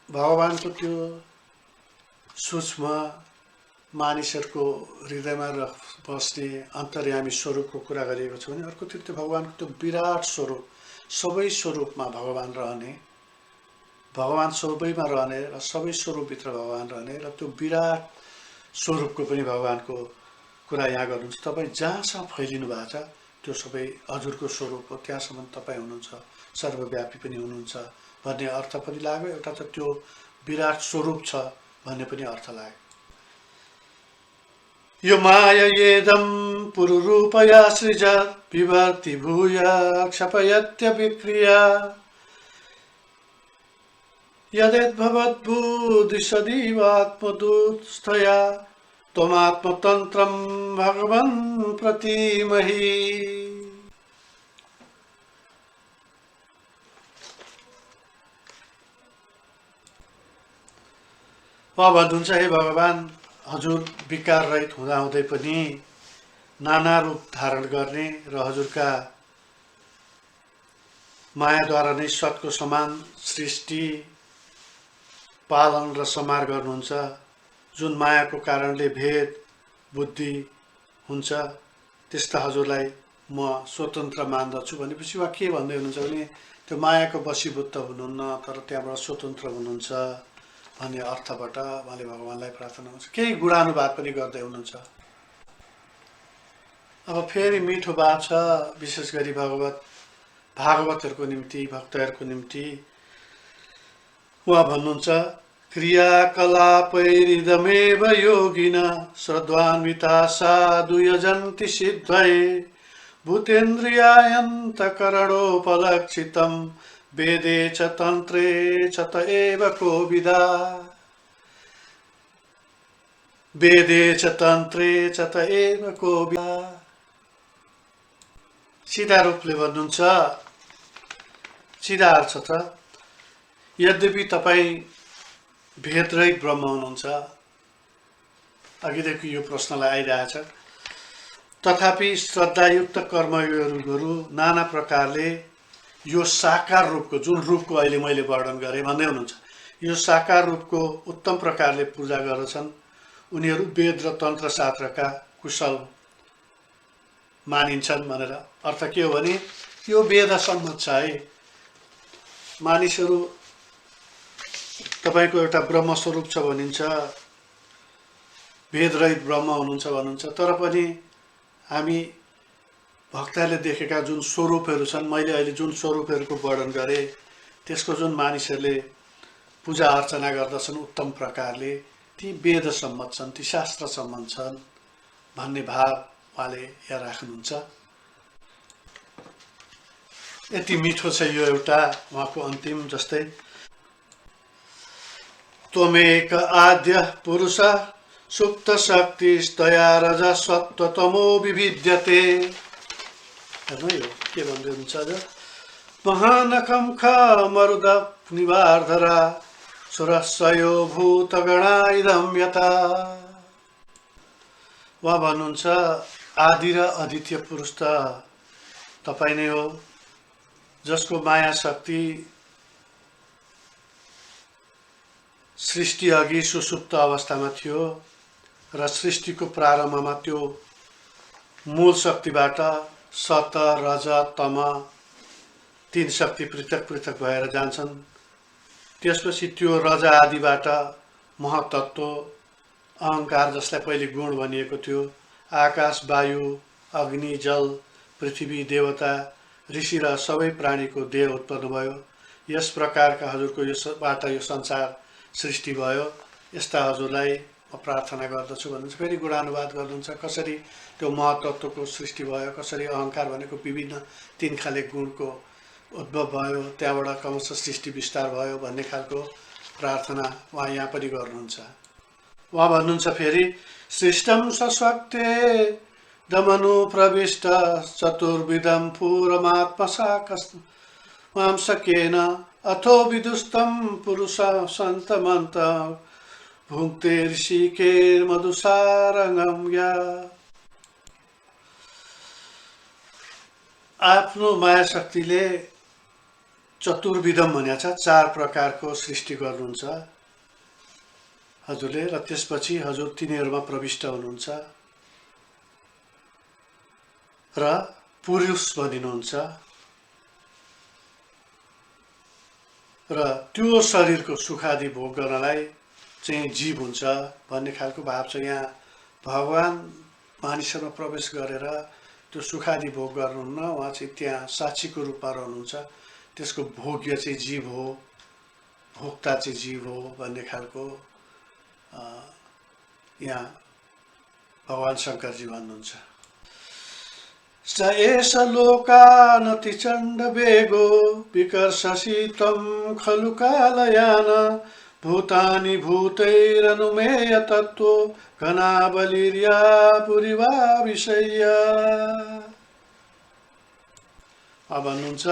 भगवानको त्यो सूक्ष्म मानिसहरूको हृदयमा बस्ने अन्तर्यामी स्वरूपको कुरा गरिएको छ भने अर्कोतिर त्यो भगवानको त्यो विराट स्वरूप, सबै स्वरूपमा भगवान रहने, भगवान सबैमा रहने र सबै स्वरूपभित्र भगवान रहने र त्यो विराट स्वरूपको पनि भगवानको कुरा यहाँ गर्नुहुन्छ। तपाईँ जहाँसम्म फैलिनु भएको छ त्यो सबै हजुरको स्वरूप हो, त्यहाँसम्म तपाईँ हुनुहुन्छ, सर्वव्यापी पनि हुनुहुन्छ भन्ने अर्थ पनि लाग्यो। एउटा त त्यो विराट स्वरूप छ भन्ने पनि अर्थ लाग्यो। यो माया येदं पुरुरूपया सृजत् विभर्ति भूय क्षपयत्यभिक्रिया यदेद्भवद्भूदिशदीवात्मदूतस्थया त्वमात्मतन्त्रं भगवन् प्रतीमहि। भन्नुहुन्छ, हे भगवान, हजुर विकार रहित हुँदाहुँदै पनि नाना रूप धारण गर्ने र हजुरका मायाद्वारा नै सतको समान सृष्टि पालन र समार गर्नुहुन्छ। जुन मायाको कारणले भेद बुद्धि हुन्छ त्यस्ता हजुरलाई म स्वतन्त्र मान्दछु भनेपछि उहाँ के भन्दै हुनुहुन्छ भने त्यो मायाको वशीभूत हुनुहुन्न, तर त्यहाँबाट स्वतन्त्र हुनुहुन्छ भन्ने अर्थबाट उहाँले भगवानलाई प्रार्थना गर्नुहुन्छ। केही गुणानुवाद पनि गर्दै हुनुहुन्छ। अब फेरि मिठो बात छ, विशेष गरी भागवतहरूको निम्ति, भक्तहरूको निम्ति उहाँ भन्नुहुन्छ, क्रियाकलापैरिदमेव योगिना श्रद्धान्विता साधु यजन्ति सिद्धये भूतेन्द्रियान्तकरणोपलक्षितं वेदे च तन्त्रे च त एव कोविदा। वेदे च तन्त्रे च त एव कोविदा। सीधा रूपले भन्नुहुन्छ, सीधा अर्थ छ, यद्यपि तपाईँ भेदरहित ब्रह्म हुनुहुन्छ, अघिदेखि यो प्रश्नलाई आइरहेछ, तथापि श्रद्धायुक्त कर्मयोगहरू नाना प्रकारले यो साकार रूपको, जुन रूपको अहिले मैले वर्णन गरेँ भन्दै हुनुहुन्छ, यो साकार रूपको उत्तम प्रकारले पूजा गर्दछन्। उनीहरू वेद र तन्त्र शास्त्रका कुशल मानिन्छन् भनेर अर्थ के हो भने यो वेद सम्मत छ है। मानिसहरू तपाईको एउटा ब्रह्मस्वरूप छ भनिन्छ, भेदरहित ब्रह्म हुनुहुन्छ भन्नुहुन्छ, तर पनि हामी भक्तहरूले देखेका जुन स्वरूपहरू छन्, मैले अहिले जुन स्वरूपहरूको वर्णन गरेँ त्यसको जुन मानिसहरूले पूजा अर्चना गर्दछन् उत्तम प्रकारले, ती वेद सम्मत छन्, ती शास्त्र सम्मत छन् भन्ने भाव उहाँले यहाँ राख्नुहुन्छ। यति मिठो छ यो एउटा उहाँको अन्तिम, जस्तै त्वमेक आद्य पुरुष सुप्त शक्तिस्तया रज सत्व तमो विभिद्यते। हेर्नु यो के भन्दै हुनुहुन्छ अझ, महानखं ख मरुद निवार्धरा सुरस्वयो भूतगणा इदं यथा। उहाँ भन्नुहुन्छ, आदि र अद्वितीय पुरुष त तपाईँ नै हो, जसको माया शक्ति सृष्टि अघि सुसुप्त अवस्थामा थियो र सृष्टिको प्रारम्भमा त्यो मूल शक्तिबाट सत रज तम तीन शक्ति पृथक पृथक भएर जान्छन्। त्यसपछि त्यो रज आदिबाट महतत्व अहंकार जसलाई पहिले गुण भनिएको थियो, आकाश वायु अग्नि जल पृथ्वी देवता ऋषि र सबै प्राणीको देह उत्पन्न भयो। यस प्रकारका हजुरको योबाट यो संसार सृष्टि भयो। यस्ता हजुरलाई म प्रार्थना गर्दछु भन्नुहुन्छ। फेरि गुणानुवाद गर्नुहुन्छ कसरी त्यो महतत्वको सृष्टि भयो, कसरी अहंकार भनेको विभिन्न तीन खाले गुणको उद्भव भयो, त्यहाँबाट क्रमशः सृष्टि विस्तार भयो भन्ने खालको प्रार्थना उहाँ यहाँ पनि गर्नुहुन्छ। उहाँ भन्नुहुन्छ फेरि सृष्टम सशक्ते दमनु प्रविष्ट चतुर्विधम पूरमात्मसाकस्मां सकेन अथो विदुस्तम पुरुष सन्तमन्त भुक्ते ऋषिके मधुसारंगम या। आफ्नो माया शक्तिले चतुर्विधम भनेको छ, चार प्रकारको सृष्टि गर्नुहुन्छ हजुरले, र त्यसपछि हजुर तिनीहरूमा प्रविष्ट हुनुहुन्छ र पुरुष बनिनुहुन्छ र त्यो शरीरको सुखादि भोग गर्नलाई चाहिँ जीव हुन्छ भन्ने खालको भाव छ। यहाँ भगवान मानिसहरूमा प्रवेश गरेर त्यो सुखादि भोग गर्नुहुन्न, उहाँ चाहिँ त्यहाँ साक्षीको रूपमा रहनुहुन्छ। त्यसको भोग्य चाहिँ जीव हो, भोक्ता चाहिँ जीव हो भन्ने खालको यहाँ भगवान शङ्करजी भन्नुहुन्छ। स एष लोकानतिचण्ड वेगो विकर्षसि त्वं खलु कालयान भूतानि भूतैरनुमेय तत्त्वो घनाबलिर्या पुरिवा विषय। भन्नुहुन्छ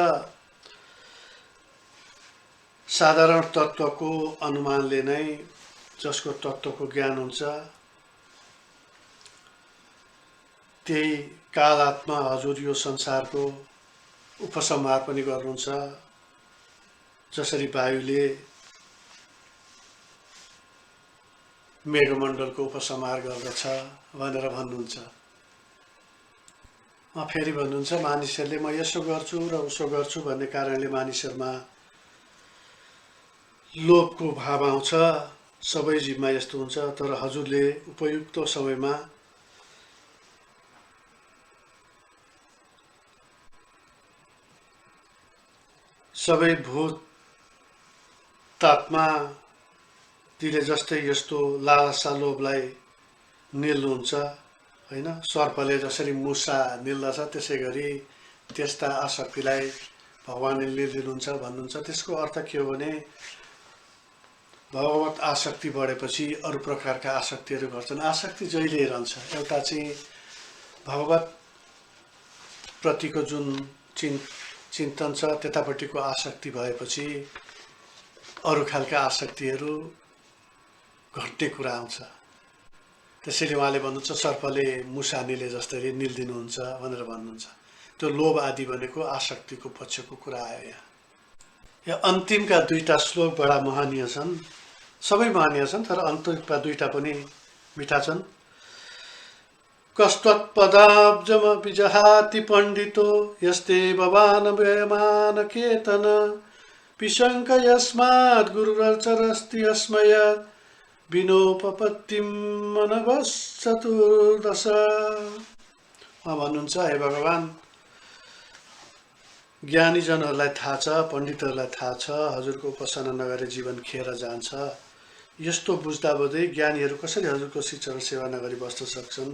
साधारण तत्त्वको अनुमानले नै जसको तत्त्वको ज्ञान हुन्छ त्यही कालात्मा हजुर यो संसारको उपसंहार पनि गर्नुहुन्छ। जसरी वायुले मेघमण्डलको उपसंहार गर्दछ भनेर भन्नुहुन्छ। फेरि भन्नुहुन्छ मानिसहरूले म यसो गर्छु र उसो गर्छु भन्ने कारणले मानिसहरूमा लोभको भाव आउँछ। सबै जीवमा यस्तो हुन्छ, तर हजुरले उपयुक्त समयमा सबै भूतात्मा तिले जस्तै यस्तो लालसा लोभलाई निल्नुहुन्छ हैन। सर्पले जसरी मुसा निल्दछ त्यसै गरी त्यस्ता आसक्तिलाई भगवानले निलिदिनुहुन्छ भन्नुहुन्छ। त्यसको अर्थ के हो भने भगवत आसक्ति बढेपछि अरू प्रकारका आसक्तिहरू गर्छन्। आसक्ति जहिले रहन्छ, एउटा चाहिँ भगवत प्रतिको जुन चिन्तन छ त्यतापट्टिको आसक्ति भएपछि अरू खालका आसक्तिहरू घट्ने कुरा आउँछ। त्यसैले उहाँले भन्नुहुन्छ सर्पले मुसा निले जसरी निल्दिनुहुन्छ भनेर भन्नुहुन्छ। त्यो लोभ आदि भनेको आसक्तिको पक्षको कुरा आयो यहाँ। यहाँ अन्तिमका दुईटा श्लोक बडा महनीय छन्, सबै महनीय छन्, तर अन्तिमका दुईटा पनि मिठा छन्। कस्तत्पदाब्जम विजहाति पण्डितो यस्ते भवान व्ययमान केतन पिशंक यस्मात् गुरुरचरस्ति अस्मय विनोपपत्तिम मनवश्चतुर्दश। भन्नुहुन्छ हे भगवान, ज्ञानीजनहरूलाई थाहा छ, पण्डितहरूलाई थाहा छ हजुरको उपासना नगरे जीवन खेर जान्छ। यस्तो बुझ्दा बुझ्दै ज्ञानीहरू कसरी हजुरको शिक्षा र सेवा नगरी बस्न सक्छन्।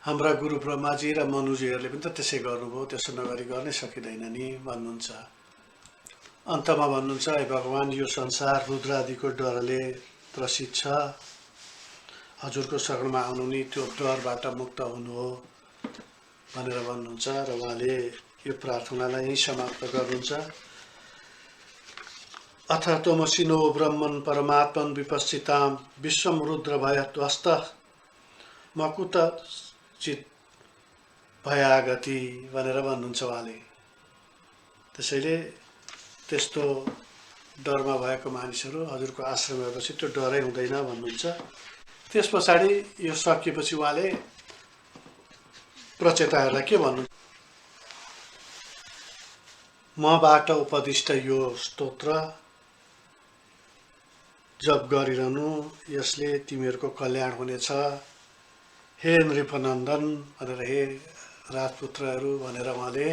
हाम्रा गुरु ब्रह्माजी र मनुजीहरूले पनि त त्यसै गर्नुभयो, त्यसो नगरी गर्नै सकिँदैन नि भन्नुहुन्छ। अन्तमा भन्नुहुन्छ हे भगवान, यो संसार रुद्रादिको डरले त्रसित छ, हजुरको शरणमा आउनु नि त्यो डरबाट मुक्त हुनु हो भनेर भन्नुहुन्छ। र उहाँले यो प्रार्थनालाई यही समाप्त गर्नुहुन्छ। अथ तमसिनो ब्रह्मन् परमात्मन् विपश्चितां विश्वं रुद्र भयध्वस्त मकुत चित भयागति भनेर भन्नुहुन्छ उहाँले। त्यसैले त्यस्तो डरमा भएको मानिसहरू हजुरको आश्रम गएपछि त्यो डरै हुँदैन भन्नुहुन्छ। त्यस पछाडि यो सकिएपछि उहाँले प्रचेताहरूलाई के भन्नु? मबाट उपदिष्ट यो स्तोत्र जप गरिरहनु, यसले तिमीहरूको कल्याण हुनेछ। हे नृपनन्दन भनेर, हे राजपुत्रहरू भनेर उहाँले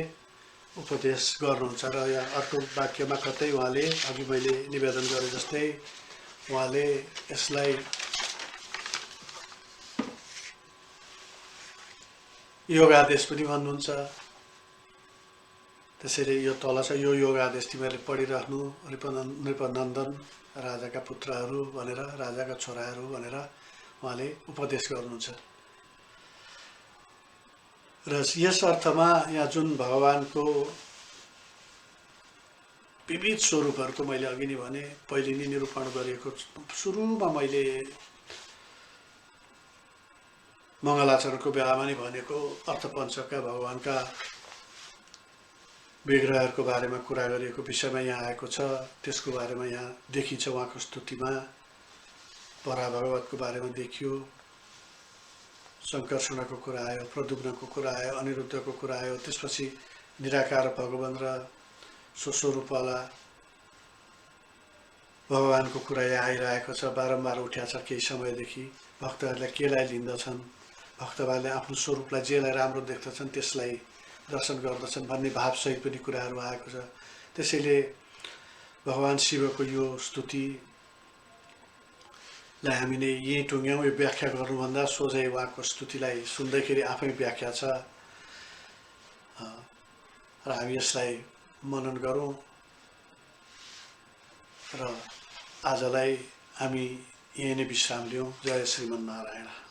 उपदेश गर्नुहुन्छ। र यहाँ अर्को वाक्यमा कतै उहाँले, अघि मैले निवेदन गरे जस्तै, उहाँले यसलाई योगादेश पनि भन्नुहुन्छ। त्यसैले यो तल छ, यो योगादेश तिमीहरूले पढिराख्नु, नृपनन्दन राजाका पुत्रहरू भनेर, राजाका छोराहरू भनेर उहाँले उपदेश गर्नुहुन्छ। र यस अर्थमा यहाँ जुन भगवानको विविध स्वरूपहरूको मैले अघि नै भने, पहिले नै निरूपण गरिएको, सुरुमा मैले मङ्गलाचरणको बेलामा नै भनेको अर्थपञ्चकका भगवानका विग्रहहरूको बारेमा कुरा गरिएको विषयमा यहाँ आएको छ। त्यसको बारेमा यहाँ देखिन्छ उहाँको स्तुतिमा। पराभगवतको बारेमा देखियो, सङ्कर्षणको कुरा आयो, प्रद्युम्नको कुरा आयो, अनिरुद्धको कुरा आयो। त्यसपछि निराकार भगवान र स्वस्वरूपवाला भगवानको कुरा यहाँ आइरहेको छ, बारम्बार उठ्या छ केही समयदेखि। भक्तहरूले केलाई लिन्दछन्, भक्तहरूले आफ्नो स्वरूपलाई जेलाई राम्रो देख्दछन् त्यसलाई दर्शन गर्दछन् भन्ने भावसहित पनि कुराहरू आएको छ। त्यसैले भगवान शिवको यो स्तुतिलाई हामीले यहीँ टुङ्ग्यौँ। यो व्याख्या गर्नुभन्दा सोझै उहाँको स्तुतिलाई सुन्दैखेरि आफै व्याख्या छ र हामी यसलाई मनन गरौँ। र आजलाई हामी यही नै विश्राम लियौँ। जय श्रीमन्नारायण।